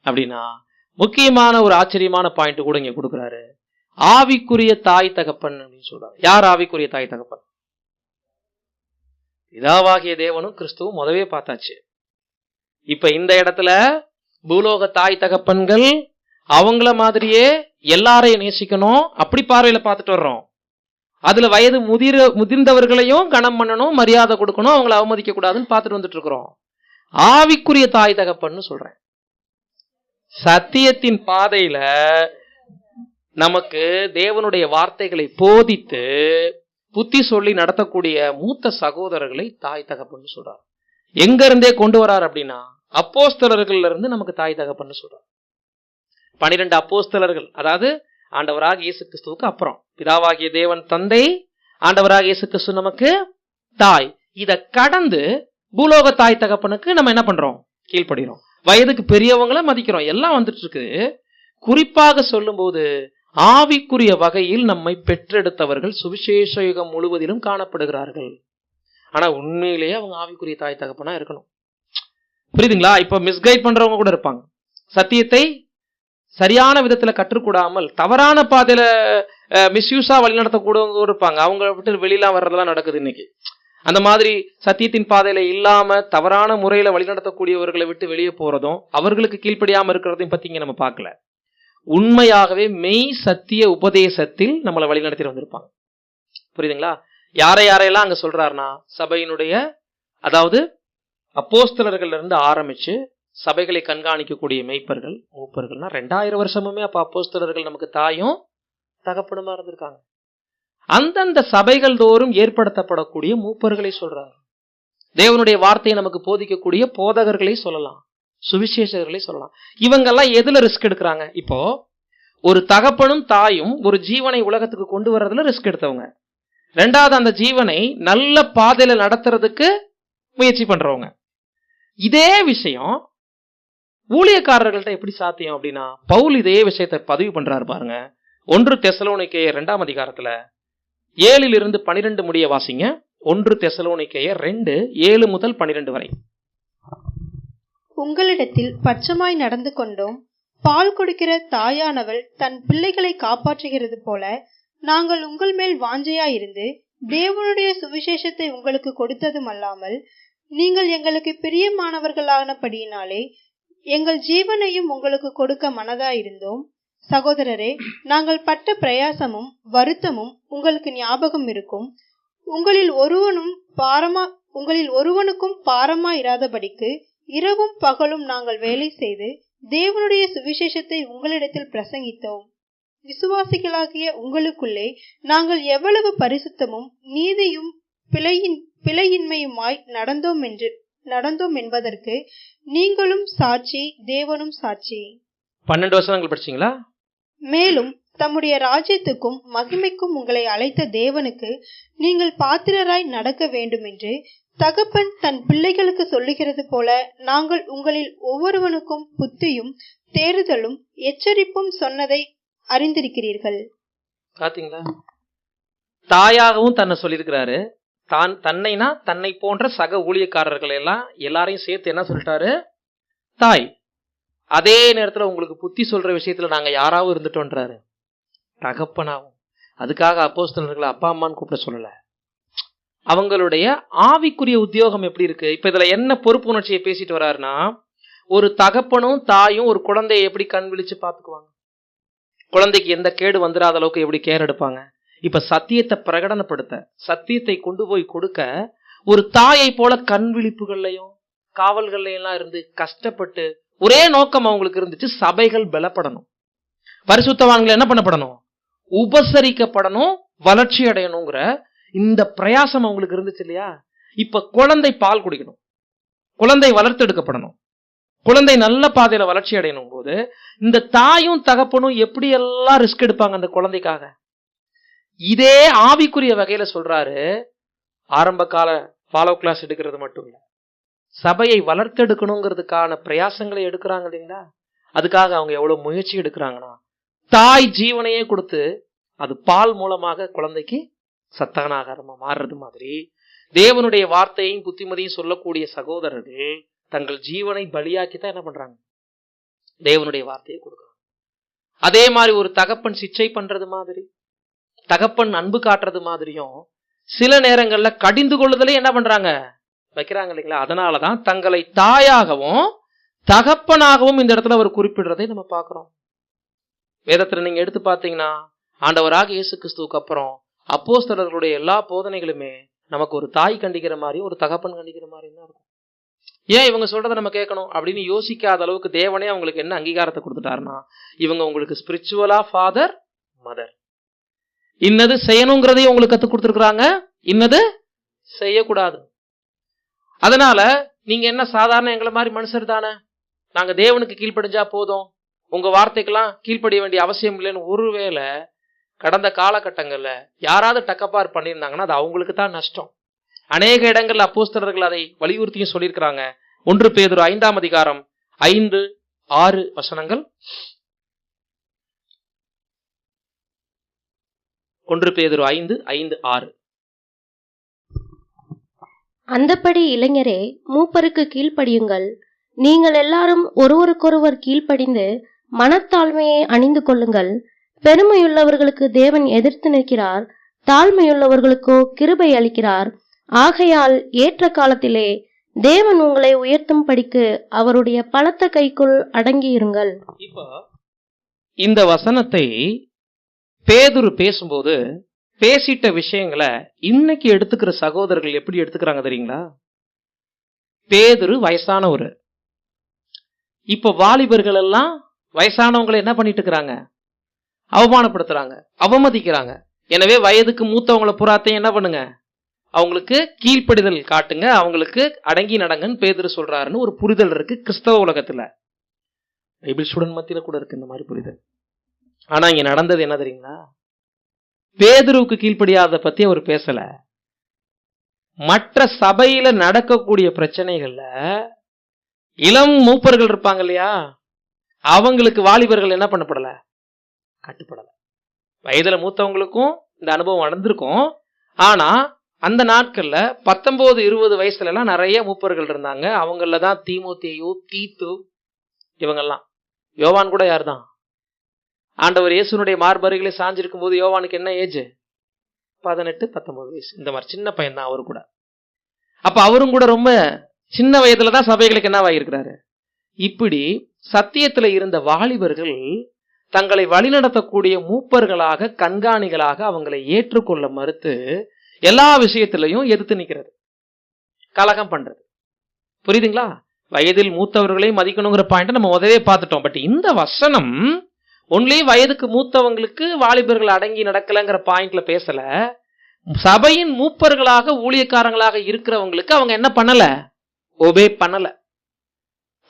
அப்படின்னா, முக்கியமான ஒரு ஆச்சரியமான பாயிண்ட் கூட இங்க கொடுக்குறாரு. ஆவிக்குரிய தாய் தகப்பன் அப்படின்னு சொல்றாரு. யார் ஆவிக்குரிய தாய் தகப்பன்? பிதாவாகிய தேவனும் கிறிஸ்துவும் முதவே பார்த்தாச்சு. இப்ப இந்த இடத்துல பூலோக தாய் தகப்பன்கள் அவங்கள மாதிரியே எல்லாரையும் நேசிக்கணும், அப்படி பார்வையில பார்த்துட்டு வர்றோம். அதுல வயது முதிர்ந்தவர்களையும் கனம் பண்ணணும், மரியாதை கொடுக்கணும், அவங்களை அவமதிக்க கூடாதுன்னு பார்த்துட்டு வந்துட்டு இருக்கிறோம். ஆவிக்குரிய தாய் தகப்பன்னு சொல்றேன். சத்தியத்தின் பாதையில நமக்கு தேவனுடைய வார்த்தைகளை போதித்து புத்தி சொல்லி நடத்தக்கூடிய மூத்த சகோதரர்களை தாய் தகப்பன்னு சொல்றார். எங்க இருந்தே கொண்டு வரார் அப்படின்னா, அப்போஸ்தலர்கள்ல இருந்து நமக்கு தாய் தகப்பன்னு சொல்றார். 12 அப்போஸ்தலர்கள், அதாவது ஆண்டவராக இயேசு கிறிஸ்துவுக்கு அப்புறம் பிதாவாகிய தேவன் தந்தை, ஆண்டவராக இயேசு கிறிஸ்து நமக்கு தாய். இத கடந்து பூலோக தாய் தகப்பனுக்கு நம்ம என்ன பண்றோம்? கீழ்ப்படுகிறோம். வயதுக்கு பெரியவங்களை மதிக்கிறோம். எல்லாம் வந்துட்டு இருக்கு. குறிப்பாக சொல்லும் போது ஆவிக்குரிய வகையில் நம்மை பெற்றெடுத்தவர்கள் சுவிசேஷ யுகம் முழுவதிலும் காணப்படுகிறார்கள். ஆனா உண்மையிலேயே அவங்க ஆவிக்குரிய தாய் தகப்பனா இருக்கணும். புரியுதுங்களா? இப்ப மிஸ்கைட் பண்றவங்க கூட இருப்பாங்க. சத்தியத்தை சரியான விதத்துல கற்றுக்கூடாமல் தவறான பாதையில மிஸ்யூஸா வழிநடத்தக்கூடவங்க இருப்பாங்க. அவங்க விட்டு வெளியெல்லாம் வர்றதெல்லாம் நடக்குது இன்னைக்கு. அந்த மாதிரி சத்தியத்தின் பாதையில இல்லாம தவறான முறையில வழிநடத்தக்கூடியவர்களை விட்டு வெளியே போறதும் அவர்களுக்கு கீழ்ப்படியாம இருக்கிறதையும் பத்தி இங்க நம்ம பார்க்கல. உண்மையாகவே மெய் சத்திய உபதேசத்தில் நம்மளை வழிநடத்தி வந்திருப்பாங்க. புரியுதுங்களா? யாரையெல்லாம் அங்க சொல்றாருன்னா, சபையினுடைய, அதாவது அப்போஸ்தலர்கள்ல இருந்து ஆரம்பிச்சு சபைகளை கண்காணிக்கக்கூடிய மெய்ப்பர்கள் மூப்பர்கள்னா 2000 வருஷமுமே அப்ப அப்போஸ்தலர்கள் நமக்கு தாயும் தகப்பனுமா இருந்திருக்காங்க. அந்தந்த சபைகள் தோறும் ஏற்படுத்தப்படக்கூடிய மூப்பர்களை சொல்றாங்க. தேவனுடைய வார்த்தையை நமக்கு போதிக்கக்கூடிய போதகர்களை சொல்லலாம், சுவிசேஷர்களை சொல்லலாம். இவங்கெல்லாம் எதுல ரிஸ்க் எடுக்கிறாங்க? இப்போ ஒரு தகப்பனும் தாயும் ஒரு ஜீவனை உலகத்துக்கு கொண்டு வர்றதுல ரிஸ்க் எடுத்தவங்க. ரெண்டாவது, அந்த ஜீவனை நல்ல பாதையில நடத்துறதுக்கு முயற்சி பண்றவங்க. இதே விஷயம் ஊழியக்காரர்கள்ட்ட எப்படி சாத்தியம் அப்படின்னா, பவுல் இதே விஷயத்தை பதிவு பண்றாரு பாருங்க. 1 தெசலோனிக்கேயர் 2ஆம் அதிகாரத்துல 7 12 முடிய வாசிங்க. 1 தெசலோனிக்கேயர் 2 7 முதல் 12 வரை. உங்களிடத்தில் பட்சமாய் நடந்து கொண்டோம். பால் கொடுக்கிற தாயானவள் தன் பிள்ளைகளை காப்பாற்றுகிறது போல நாங்கள் உங்கள் மேல் வாஞ்சையாயிருந்து தேவனுடைய சுவிசேஷத்தை உங்களுக்கு கொடுத்ததும் அல்லாமல், நீங்கள் எங்களுக்கு பிரியமானவர்களானபடியினாலே எங்கள் ஜீவனையும் உங்களுக்கு கொடுக்க மனதாயிருந்தோம். சகோதரரே, நாங்கள் பட்ட பிரயாசமும் வருத்தமும் உங்களுக்கு ஞாபகம் இருக்கும். உங்களில் ஒருவனுக்கும் பாரமா இராதபடிக்கு இரவும் பகலும் நாங்கள் வேலை செய்து தேவனுடைய சுவிசேஷத்தை உங்களிடத்தில் பிரசங்கித்தோம். விசுவாசிகளாகிய உங்களுக்குள்ளே நாங்கள் எவ்வளவு பரிசுத்தமும் நீதியும் பிழையின்மையுமாய் நடந்தோம் என்பதற்கு நீங்களும் சாட்சி, தேவனும் சாட்சி. 12 வசனங்கள் படிச்சீங்களா? மேலும் தம்முடைய ராஜ்யத்துக்கும் மகிமைக்கும் உங்களை அழைத்த தேவனுக்கு நீங்கள் பாத்திரராய் நடக்க வேண்டும் என்று தகப்பன் தன் பிள்ளைகளுக்கு சொல்லுகிறது போல நாங்கள் உங்களில் ஒவ்வொருவனுக்கும் புத்தியும் தேறுதலும் எச்சரிப்பும் சொன்னதை அறிந்திருக்கிறீர்கள். பாத்தீங்களா? தாயாகவும் தன்னை சொல்லியிருக்கிறாரு, தன்னைனா தன்னை போன்ற சக ஊழியக்காரர்கள் எல்லாம் எல்லாரையும் சேர்த்து என்ன சொல்லிட்டாரு? தாய். அதே நேரத்துல உங்களுக்கு புத்தி சொல்ற விஷயத்துல நாங்க யாராவும் இருந்துட்டோன்றாரு, தகப்பனாவும். அதுக்காக அப்போஸ்தலர்களை அப்பா அம்மான்னு கூப்பிட சொல்லல. அவங்களுடைய ஆவிக்குரிய உத்தியோகம் எப்படி இருக்கு? இப்ப இதுல என்ன பொறுப்பு உணர்ச்சியை பேசிட்டு வர்றாருன்னா, ஒரு தகப்பனும் தாயும் ஒரு குழந்தையை எப்படி கண் விழிச்சு பாத்துக்குவாங்க, குழந்தைக்கு எந்த கேடு வந்துடாத அளவுக்கு எப்படி கேர் எடுப்பாங்க. இப்ப சத்தியத்தை பிரகடனப்படுத்த, சத்தியத்தை கொண்டு போய் கொடுக்க ஒரு தாயை போல கண் விழிப்புகள்லையும் காவல்கள்லையும் எல்லாம் இருந்து கஷ்டப்பட்டு ஒரே நோக்கம் அவங்களுக்கு இருந்துச்சு, சபைகள் பலப்படணும், பரிசுத்தவான்கள் என்ன பண்ணப்படணும், உபசரிக்கப்படணும், வளர்ச்சி அடையணுங்கிற இந்த பிரயாசம் அவங்களுக்கு இருந்துச்சு இல்லையா? இப்ப குழந்தை பால் குடிக்கணும், குழந்தை வளர்த்தெடுக்கப்படணும், குழந்தை நல்ல பாதையில வளர்ச்சி அடையணும் போது இந்த தாயும் தகப்பனும் எப்படி எல்லாம் ரிஸ்க் எடுப்பாங்க அந்த குழந்தைக்காக. இதே ஆவிக்குரிய வகையில சொல்றாரு. ஆரம்ப கால ஃபாலோ கிளாஸ் எடுக்கிறது மட்டும் இல்ல, சபையை வளர்த்தெடுக்கணுங்கிறதுக்கான பிரயாசங்களை எடுக்கிறாங்க இல்லைங்களா? அதுக்காக அவங்க எவ்வளவு முயற்சி எடுக்கிறாங்கன்னா, தாய் ஜீவனையே கொடுத்து அது பால் மூலமாக குழந்தைக்கு சத்தான ஆகாரமா மாறுறது மாதிரி தேவனுடைய வார்த்தையும் புத்திமதியும் சொல்லக்கூடிய சகோதரர்கள் தங்கள் ஜீவனை பலியாக்கித்தான் என்ன பண்றாங்க, தேவனுடைய வார்த்தையை கொடுக்குறாங்க. அதே மாதிரி ஒரு தகப்பன் சிச்சை பண்றது மாதிரி, தகப்பன் அன்பு காட்டுறது மாதிரியும் சில நேரங்கள்ல கடிந்து கொள்ளுதலே என்ன பண்றாங்க, வைக்கிறாங்க இல்லைங்களா? அதனாலதான் தங்களை தாயாகவும் தகப்பனாகவும் இந்த இடத்துல அவர் குறிப்பிடுறதை நம்ம பார்க்கிறோம். வேதத்துல நீங்க எடுத்து பார்த்தீங்கன்னா, ஆண்டவராக இயேசு கிறிஸ்துவுக்கு அப்புறம் அப்போஸ்தலர்களுடைய எல்லா போதனைகளுமே நமக்கு ஒரு தாய் கண்டிக்கிற மாதிரியும் ஒரு தகப்பன் கண்டிக்கிற மாதிரியும் தான் இருக்கும். ஏன் இவங்க சொல்றதை நம்ம கேட்கணும் அப்படின்னு யோசிக்காத அளவுக்கு தேவனே அவங்களுக்கு என்ன அங்கீகாரத்தை கொடுத்துட்டாருன்னா, இவங்க உங்களுக்கு ஸ்பிரிச்சுவலா ஃபாதர் மதர், இன்னது செய்யணுங்கிறதையும் உங்களுக்கு கற்றுக் கொடுத்துருக்குறாங்க, இன்னது செய்யக்கூடாது. அதனால நீங்க என்ன சாதாரண எங்களை மாதிரி மனுஷர் தானே, நாங்க தேவனுக்கு கீழ்ப்படிஞ்சா போதும், உங்க வார்த்தைக்கெல்லாம் கீழ்ப்படிய வேண்டிய அவசியம் இல்லைன்னு ஒருவேளை கடந்த காலகட்டங்கள்ல யாராவது டக்கப்பார் பண்ணியிருந்தாங்கன்னா அது அவங்களுக்கு தான் நஷ்டம். அநேக இடங்கள்ல அப்போஸ்தலர்கள் அதை வலியுறுத்தியும் சொல்லியிருக்கிறாங்க. 1 பேதுரு 5ஆம் அதிகாரம் 5-6 வசனங்கள். 1 பேதுரு 5:5-6. அந்தப்படி இளைஞரே, மூப்பருக்கு கீழ்ப்படியுங்கள். நீங்கள் எல்லாரும் ஒருவருக்கொருவர் கீழ்ப்படிந்து மனத்தாழ்மையை அணிந்து கொள்ளுங்கள். பெருமையுள்ளவர்களுக்கு தேவன் எதிர்த்து நிற்கிறார், தாழ்மையுள்ளவர்களுக்கோ கிருபை அளிக்கிறார். ஆகையால் ஏற்ற காலத்திலே தேவன் உங்களை உயர்த்தும் படிக்கு அவருடைய பலத்த கைக்குள் அடங்கியிருங்கள். இப்போ இந்த வசனத்தை பேதுரு பேசும்போது பேசிட்ட விஷயங்களை இன்னைக்கு எடுத்துக்கிற சகோதரர்கள் எப்படி எடுத்துக்கிறாங்க தெரியுங்களா? பேதுரு வயசானவர், இப்ப வாலிபர்கள் எல்லாம் வயசானவங்களை என்ன பண்ணிட்டு இருக்கிறாங்க, அவமானப்படுத்துறாங்க, அவமதிக்கிறாங்க. எனவே வயதுக்கு மூத்தவங்களை புறாத்தையும் என்ன பண்ணுங்க, அவங்களுக்கு கீழ்ப்படிதல் காட்டுங்க, அவங்களுக்கு அடங்கி நடங்கன்னு பேதுரு சொல்றாருன்னு ஒரு புரிதல் இருக்கு கிறிஸ்தவ உலகத்துல. பைபிள் ஸ்டூடெண்ட் மத்தியில கூட இருக்கு இந்த மாதிரி புரிதல். ஆனா இங்க நடந்தது என்ன தெரியுங்களா? பேதுருவுக்கு கீழ்ப்படியாத பத்தி அவர் பேசல. மற்ற சபையில நடக்கக்கூடிய பிரச்சனைகள்ல இளம் மூப்பர்கள் இருப்பாங்க இல்லையா, அவங்களுக்கு வாலிபர்கள் என்ன பண்ணப்படல, கட்டுப்படல. வயதுல மூத்தவங்களுக்கும் இந்த அனுபவம் நடந்திருக்கும். ஆனா அந்த நாட்கள்ல 19-20 வயசுல எல்லாம் நிறைய மூப்பர்கள் இருந்தாங்க. அவங்களதான் தீமோத்தேயு, தீத்து, இவங்கெல்லாம். யோவான் கூட யார் தான், ஆண்டவர் இயேசுனுடைய மார்பருகிலே சாஞ்சிருக்கும் போது யோவானுக்கு என்ன ஏஜ், 18-19 வயசு. இந்த மாதிரி சின்ன பையன் தான் அவரு கூட. அப்ப அவரும் கூட ரொம்ப சின்ன வயதுலதான் சபைகளுக்கு என்னவாயிருக்கிறாரு. இப்படி சத்தியத்துல இருந்த வாலிபர்கள் தங்களை வழிநடத்தக்கூடிய மூப்பர்களாக, கண்காணிகளாக அவங்களை ஏற்றுக்கொள்ள மறுத்து எல்லா விஷயத்திலையும் எதிர்த்து நிக்கிறது, கலகம் பண்றது. புரியுதுங்களா? வயதில் மூத்தவர்களை மதிக்கணுங்கிற பாயிண்ட் நம்ம முதவே பார்த்துட்டோம். பட் இந்த வசனம் ஒன்லி வயதுக்கு மூத்தவங்களுக்கு வாலிபர்கள் அடங்கி நடக்கலங்கிற பாயிண்ட்ல பேசல. சபையின் மூப்பர்களாக ஊழியக்காரங்களாக இருக்கிறவங்களுக்கு அவங்க என்ன பண்ணல, ஒபே பண்ணல.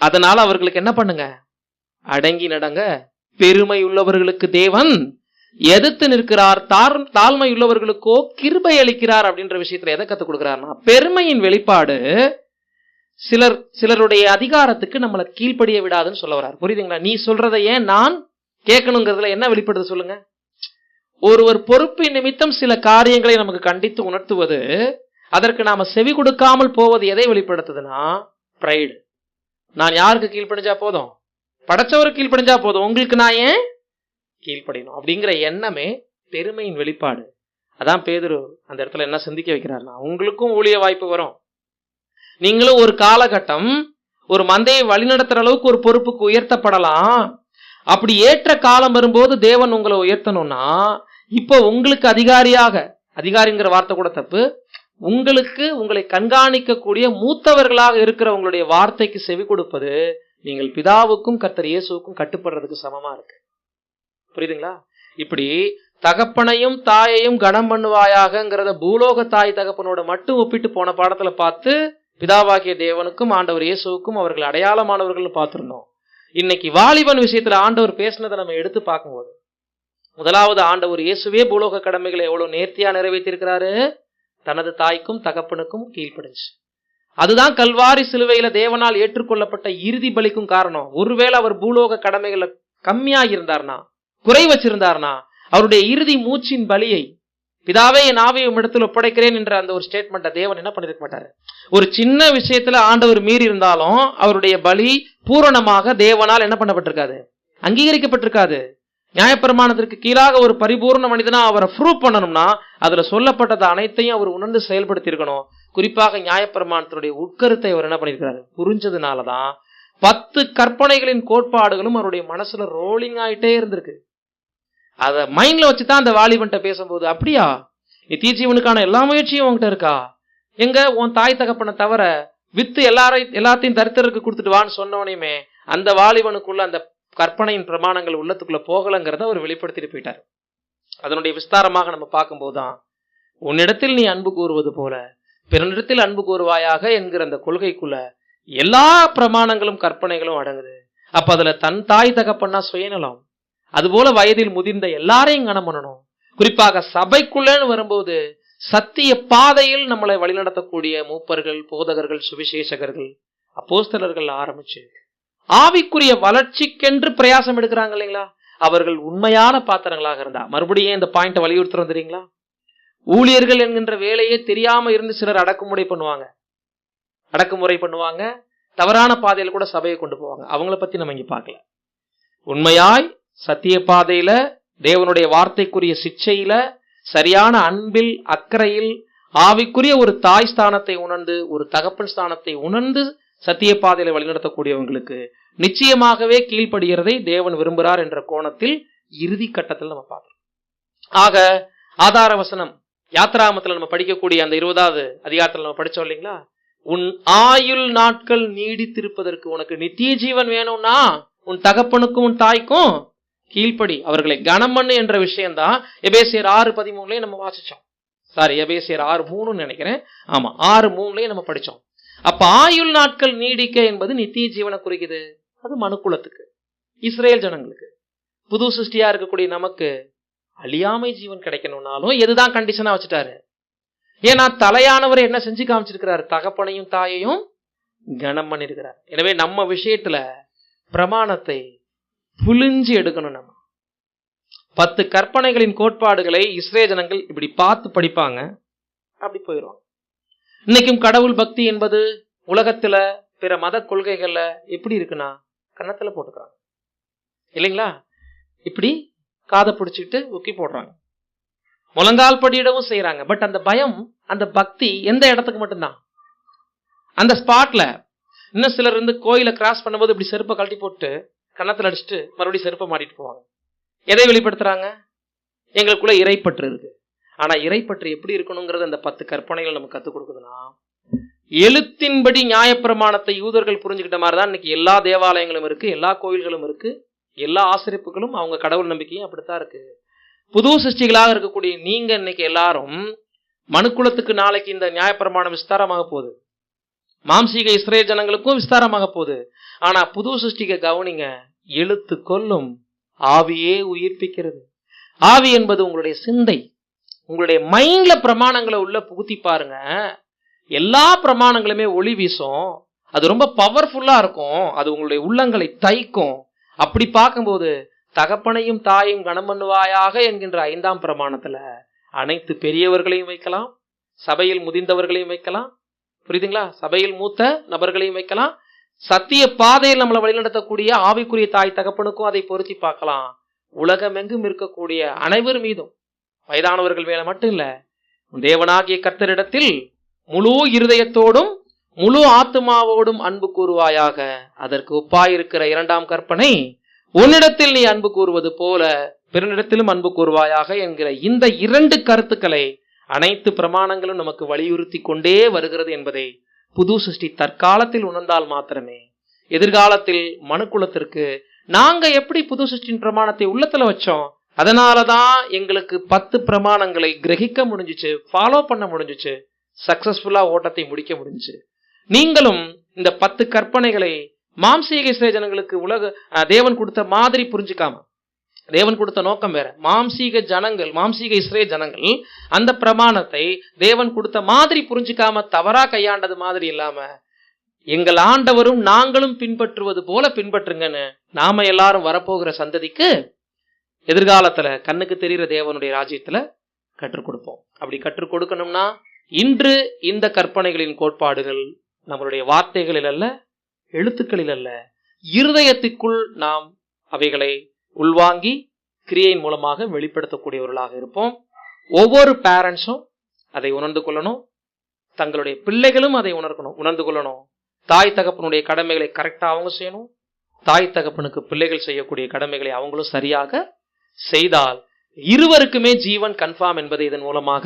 அதனால அவர்களுக்கு என்ன பண்ணுங்க, அடங்கி நடங்க. பெருமை உள்ளவர்களுக்கு தேவன் எதிர்த்து நிற்கிறார், தாழ்மை உள்ளவர்களுக்கோ கிருபை அளிக்கிறார். அப்படின்ற விஷயத்துல எதை கத்துக் கொடுக்கிறார்னா, பெருமையின் வெளிப்பாடு சிலருடைய அதிகாரத்துக்கு நம்மளை கீழ்ப்படிய விடாதுன்னு சொல்ல வர்றார். புரியுதுங்களா? நீ சொல்றதை ஏன் நான் கேட்கணுங்கிறதுல என்ன வெளிப்படுது சொல்லுங்க. ஒருவர் பொறுப்பு நிமித்தம் சில காரியங்களை நமக்கு கண்டித்து உணர்த்துவது, அதற்கு நாம செவி கொடுக்காமல் போவது எதை வெளிப்படுத்துதுன்னா பிரைடு. நான் யாருக்கு கீழ்ப்படிஞ்சா போதும்? படைச்சவருக்கு கீழ்ப்படிஞ்சா போதும், உங்களுக்கு நான் ஏன் கீழ்ப்படியணும் அப்படிங்கிற எண்ணமே பெருமையின் வெளிப்பாடு. அதான் பேதுரு அந்த இடத்துல என்ன சிந்திக்க வைக்கிறாருன்னா, உங்களுக்கும் ஊழிய வாய்ப்பு வரும். நீங்களும் ஒரு காலகட்டம் ஒரு மந்தையை வழிநடத்துற அளவுக்கு ஒரு பொறுப்புக்கு உயர்த்தப்படலாம். அப்படி ஏற்ற காலம் வரும்போது தேவன் உங்களை உயர்த்தணும்னா, இப்போ உங்களுக்கு அதிகாரிங்கிற வார்த்தை கூட தப்பு, உங்களுக்கு உங்களை கண்காணிக்கக்கூடிய மூத்தவர்களாக இருக்கிற உங்களுடைய வார்த்தைக்கு செவி கொடுப்பது நீங்கள் பிதாவுக்கும் கர்த்தர் இயேசுவுக்கும் கட்டுப்படுறதுக்கு சமமா இருக்கு. புரியுதுங்களா? இப்படி தகப்பனையும் தாயையும் கனம் பண்ணுவாயாகங்கிறத பூலோக தாய் தகப்பனோட மட்டும் ஒப்பிட்டு போன பாடத்துல பார்த்து பிதாவாகிய தேவனுக்கும் ஆண்டவர் இயேசுவுக்கும் அவர்கள் அடையாளமானவர்கள் பார்த்திருந்தோம். இன்னைக்கு வாலிபன் விஷயத்துல ஆண்டவர் பேசினதை நம்ம எடுத்து பார்க்கும்போது, முதலாவது ஆண்டவர் இயேசுவே பூலோக கடமைகளை எவ்வளவு நேர்த்தியா நிறைவேற்றிருக்கிறாரு. தனது தாய்க்கும் தகப்பனுக்கும் கீழ்ப்படிஞ்சு. அதுதான் கல்வாரி சிலுவையில தேவனால் ஏற்றுக்கொள்ளப்பட்ட இறுதி பலிக்கும் காரணம். ஒருவேளை அவர் பூலோக கடமைகளை கம்மியா இருந்தார்னா, குறை வச்சிருந்தார்னா, அவருடைய இறுதி மூச்சின் பலியை, பிதாவே என் ஆவியை இடத்தில் ஒப்படைக்கிறேன் என்ற அந்த ஒரு ஸ்டேட்மெண்ட்டை தேவன் என்ன பண்ணிருக்க மாட்டாரு. ஒரு சின்ன விஷயத்துல ஆண்டவர் மீறி இருந்தாலும் அவருடைய பலி பூரணமாக தேவனால் என்ன பண்ணப்பட்டிருக்காது, அங்கீகரிக்கப்பட்டிருக்காது. நியாயப்பிரமாணத்திற்கு கீழாக ஒரு பரிபூர்ண மனிதனா அவரை ப்ரூவ் பண்ணணும்னா அதுல சொல்லப்பட்டது அனைத்தையும் அவர் உணர்ந்து செயல்படுத்தி இருக்கணும். குறிப்பாக நியாயப்பிரமாணத்தினுடைய உட்கருத்தை அவர் என்ன பண்ணிருக்கிறாரு, புரிஞ்சதுனாலதான் 10 கற்பனைகளின் கோட்பாடுகளும் அவருடைய மனசுல ரோலிங் ஆயிட்டே இருந்திருக்கு. அத மைண்ட்ல வச்சுதான் அந்த வாலிபன்ட்ட பேசும்போது, அப்படியா நித்திய ஜீவனுக்கான எல்லா முயற்சியும் உங்ககிட்ட இருக்கா, எங்க உன் தாய் தகப்பனை தவிர வித்து எல்லாத்தையும் தரித்திரருக்கு கொடுத்துட்டு வான்னு சொன்னவனையுமே அந்த வாலிபனுக்குள்ள அந்த கற்பனையின் பிரமாணங்கள் உள்ளத்துக்குள்ள போகலங்கிறத அவர் வெளிப்படுத்திட்டு போயிட்டார். அதனுடைய விஸ்தாரமாக நம்ம பார்க்கும்போதுதான், உன்னிடத்தில் நீ அன்பு கூறுவது போல பிறனிடத்தில் அன்பு கூறுவாயாக என்கிற அந்த கொள்கைக்குள்ள எல்லா பிரமாணங்களும் கற்பனைகளும் அடங்குது. அப்ப அதுல தன் தாய் தகப்பன்னா சுயநலம், அதுபோல வயதில் முதிர்ந்த எல்லாரையும் கனம் பண்ணணும். குறிப்பாக சபைக்குள்ளன்னு வரும்போது சத்திய பாதையில் நம்மளை வழிநடத்தக்கூடிய மூப்பர்கள், போதகர்கள், சுவிசேஷகர்கள், அப்போஸ்தலர்கள் ஆரம்பிச்சு ஆவிக்குரிய வளர்ச்சிக்கென்று பிரயாசம் எடுக்கிறாங்க இல்லைங்களா, அவர்கள் உண்மையான பாத்திரங்களாக இருந்தா, மறுபடியும் இந்த பாயிண்ட் வலியுறுத்துறோம் தெரியுங்களா, ஊழியர்கள் என்கின்ற வேலையே தெரியாம இருந்து சிலர் அடக்குமுறை பண்ணுவாங்க, தவறான பாதையில கூட சபையை கொண்டு போவாங்க. அவங்கள பத்தி நம்ம இங்க பார்க்கல. உண்மையாய் சத்திய பாதையில தேவனுடைய வார்த்தைக்குரிய சிக்ஷையில சரியான அன்பில் அக்கறையில் ஆவிக்குரிய ஒரு தாய் ஸ்தானத்தை உணர்ந்து ஒரு தகப்பன் ஸ்தானத்தை உணர்ந்து சத்திய பாதையில வழிநடத்தக்கூடியவங்களுக்கு நிச்சயமாகவே கீழ்ப்படுகிறதை தேவன் விரும்புகிறார் என்ற கோணத்தில் இறுதி கட்டத்தில் நம்ம பார்க்கிறோம். ஆக ஆதார வசனம் யாத்ராகமத்துல நம்ம படிக்கக்கூடிய அந்த 20வது அதிகாரத்துல நம்ம படிச்சோம் இல்லைங்களா, உன் ஆயுள் நாட்கள் நீடித்திருப்பதற்கு உனக்கு நித்திய ஜீவன் வேணும்னா உன் தகப்பனுக்கும் உன் தாய்க்கும் கீழ்ப்படி, அவர்களை கனம் பண்ணு என்ற விஷயம்தான் எபேசியர் 6:13 நம்ம வாசிச்சோம். எபேசியர் 6:3 நினைக்கிறேன். ஆமா, 6:3 நம்ம படிச்சோம். அப்ப ஆயுள் நாட்கள் நீடிக்க என்பது நித்திய ஜீவனை குறிக்குது. அது மனுக்குலத்துக்கு, இஸ்ரேல் ஜனங்களுக்கு. புது சிருஷ்டியா இருக்கக்கூடிய நமக்கு அழியாமை ஜீவன் கிடைக்கணும்னாலும் எதுதான் கண்டிஷனா வச்சுட்டாரு. ஏன்னா தலையானவர் என்ன செஞ்சு காமிச்சிருக்கிறாரு, தகப்பனையும் தாயையும் கனம் பண்ணிருக்கிறார். எனவே நம்ம விஷயத்துல பிரமாணத்தை புளிஞ்சு எடுக்கணும். நம்ம 10 கற்பனைகளின் கோட்பாடுகளை இஸ்ரேல் ஜனங்கள் இப்படி பார்த்து படிப்பாங்க, அப்படி போயிடுவாங்க. இன்னைக்கும் கடவுள் பக்தி என்பது உலகத்துல பிற மத கொள்கைகள்ல எப்படி இருக்குன்னா கன்னத்துல போட்டுக்கிறாங்க இல்லைங்களா, இப்படி காதை பிடிச்சிட்டு உக்கி போடுறாங்க, முழங்கால் படியிடவும் செய்யறாங்க. பட் அந்த பயம், அந்த பக்தி எந்த இடத்துக்கு மட்டும்தான், அந்த ஸ்பாட்ல. இன்னும் சிலர் இருந்து கோயிலை கிராஸ் பண்ணும்போது இப்படி செருப்பை கழட்டி போட்டு கன்னத்துல அடிச்சுட்டு மறுபடியும் செருப்பை மாட்டிட்டு போவாங்க. எதை வெளிப்படுத்துறாங்க, எங்களுக்குள்ள இறைப்பற்று இருக்கு. ஆனா இறைப்பற்று எப்படி இருக்கணுங்கிறது அந்த 10 கற்பனைகள் நமக்கு கத்துக் கொடுக்குதுன்னா, எழுத்தின்படி நியாயப்பிரமாணத்தை யூதர்கள் புரிஞ்சுக்கிட்ட மாதிரிதான் இன்னைக்கு எல்லா தேவாலயங்களும் இருக்கு, எல்லா கோயில்களும் இருக்கு, எல்லா ஆசிரியப்புகளும் அவங்க கடவுள் நம்பிக்கையும் அப்படித்தான் இருக்கு. புது சிருஷ்டிகளாக இருக்கக்கூடிய நீங்க இன்னைக்கு எல்லாரும் மனுக்குலத்துக்கு நாளைக்கு இந்த நியாயப்பிரமாணம் விஸ்தாரமாக போகுது, மாம்சீக இஸ்ரேல் ஜனங்களுக்கும் விஸ்தாரமாக போகுது. ஆனா புது சிருஷ்டிக கவனிங்க, எழுத்து கொல்லும், ஆவியே உயிர்ப்பிக்கிறது. ஆவி என்பது உங்களுடைய சிந்தை, உங்களுடைய மைண்ட்ல பிரமாணங்களை உள்ள புகுத்தி பாருங்க. எல்லா பிரமாணங்களுமே ஒளி வீசும், அது ரொம்ப பவர்ஃபுல்லா இருக்கும், அது உங்களுடைய உள்ளங்களை தைக்கும். அப்படி பார்க்கும்போது தகப்பனையும் தாயும் கனம் பண்ணுவாயாக என்கின்ற 5ஆம் பிரமாணத்துல அனைத்து பெரியவர்களையும் வைக்கலாம், சபையில் முதிர்ந்தவர்களையும் வைக்கலாம், புரியுதுங்களா? சபையில் மூத்த நபர்களையும் வைக்கலாம். சத்திய பாதையில் நம்மளை வழிநடத்தக்கூடிய ஆவிக்குரிய தாய் தகப்பனுக்கும் அதை பொருத்தி பார்க்கலாம். உலகமெங்கும் இருக்கக்கூடிய அனைவர் மீதும், வயதானவர்கள் மேல மட்டும் இல்ல, தேவனாகிய கர்த்தரிடத்தில் முழு இருதயத்தோடும் முழு ஆத்துமாவோடும் அன்பு கூறுவாயாக. அதற்கு ஒப்பாயிருக்கிற இரண்டாம் கற்பனை, உன்னிடத்தில் நீ அன்பு கூறுவது போல பிறனிடத்திலும் அன்பு கூறுவாயாக என்கிற இந்த 2 கருத்துக்களை அனைத்து பிரமாணங்களும் நமக்கு வலியுறுத்தி கொண்டே வருகிறது என்பதை புது சிருஷ்டி தற்காலத்தில் உணர்ந்தால் மாத்திரமே எதிர்காலத்தில் மனுக்குலத்திற்கு நாங்க எப்படி புது சிருஷ்டியின் பிரமாணத்தை உள்ளத்துல வச்சோம், அதனாலதான் எங்களுக்கு 10 பிரமாணங்களை கிரகிக்க முடிஞ்சிச்சு, ஃபாலோ பண்ண முடிஞ்சிச்சு, சக்சஸ்ஃபுல்லா ஓட்டத்தை முடிக்க முடிஞ்சிச்சு. நீங்களும் இந்த 10 கற்பனைகளை மாம்சீக இஸ்ரேல் உலக தேவன் கொடுத்த மாதிரி புரிஞ்சுக்காம, தேவன் கொடுத்த நோக்கம் வேற. மாம்சீக இஸ்ரேல் ஜனங்கள் அந்த பிரமாணத்தை தேவன் கொடுத்த மாதிரி புரிஞ்சுக்காம தவறா கையாண்டது மாதிரி இல்லாம, எங்கள் ஆண்டவரும் நாங்களும் பின்பற்றுவது போல பின்பற்றுங்கன்னு நாம எல்லாரும் வரப்போகிற சந்ததிக்கு எதிர்காலத்துல கண்ணுக்கு தெரிகிற தேவனுடைய ராஜ்யத்துல கற்றுக் கொடுப்போம். அப்படி கற்றுக் கொடுக்கணும்னா இன்று இந்த கற்பனைகளின் கோட்பாடுகள் நம்மளுடைய வார்த்தைகளில் அல்ல, எழுத்துக்களில் அல்ல, இருதயத்துக்குள் நாம் அவைகளை உள்வாங்கி கிரியையின் மூலமாக வெளிப்படுத்தக்கூடியவர்களாக இருப்போம். ஒவ்வொரு பேரண்ட்ஸும் அதை உணர்ந்து கொள்ளணும், தங்களுடைய பிள்ளைகளும் அதை உணர்ந்து கொள்ளணும். தாய் தகப்பனுடைய கடமைகளை கரெக்டா அவங்க செய்யணும், தாய் தகப்பனுக்கு பிள்ளைகள் செய்யக்கூடிய கடமைகளை அவங்களும் சரியாக செய்தால் இருவருக்குமே ஜீவன் கன்ஃபார்ம் என்பதை இதன் மூலமாக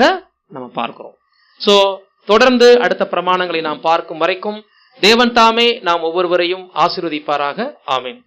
நம்ம பார்க்கிறோம். சோ தொடர்ந்து அடுத்த பிரமாணங்களை நாம் பார்க்கும் வரைக்கும் தேவன் தாமே நாம் ஒவ்வொருவரையும் ஆசீர்வதிப்பாராக. ஆமென்.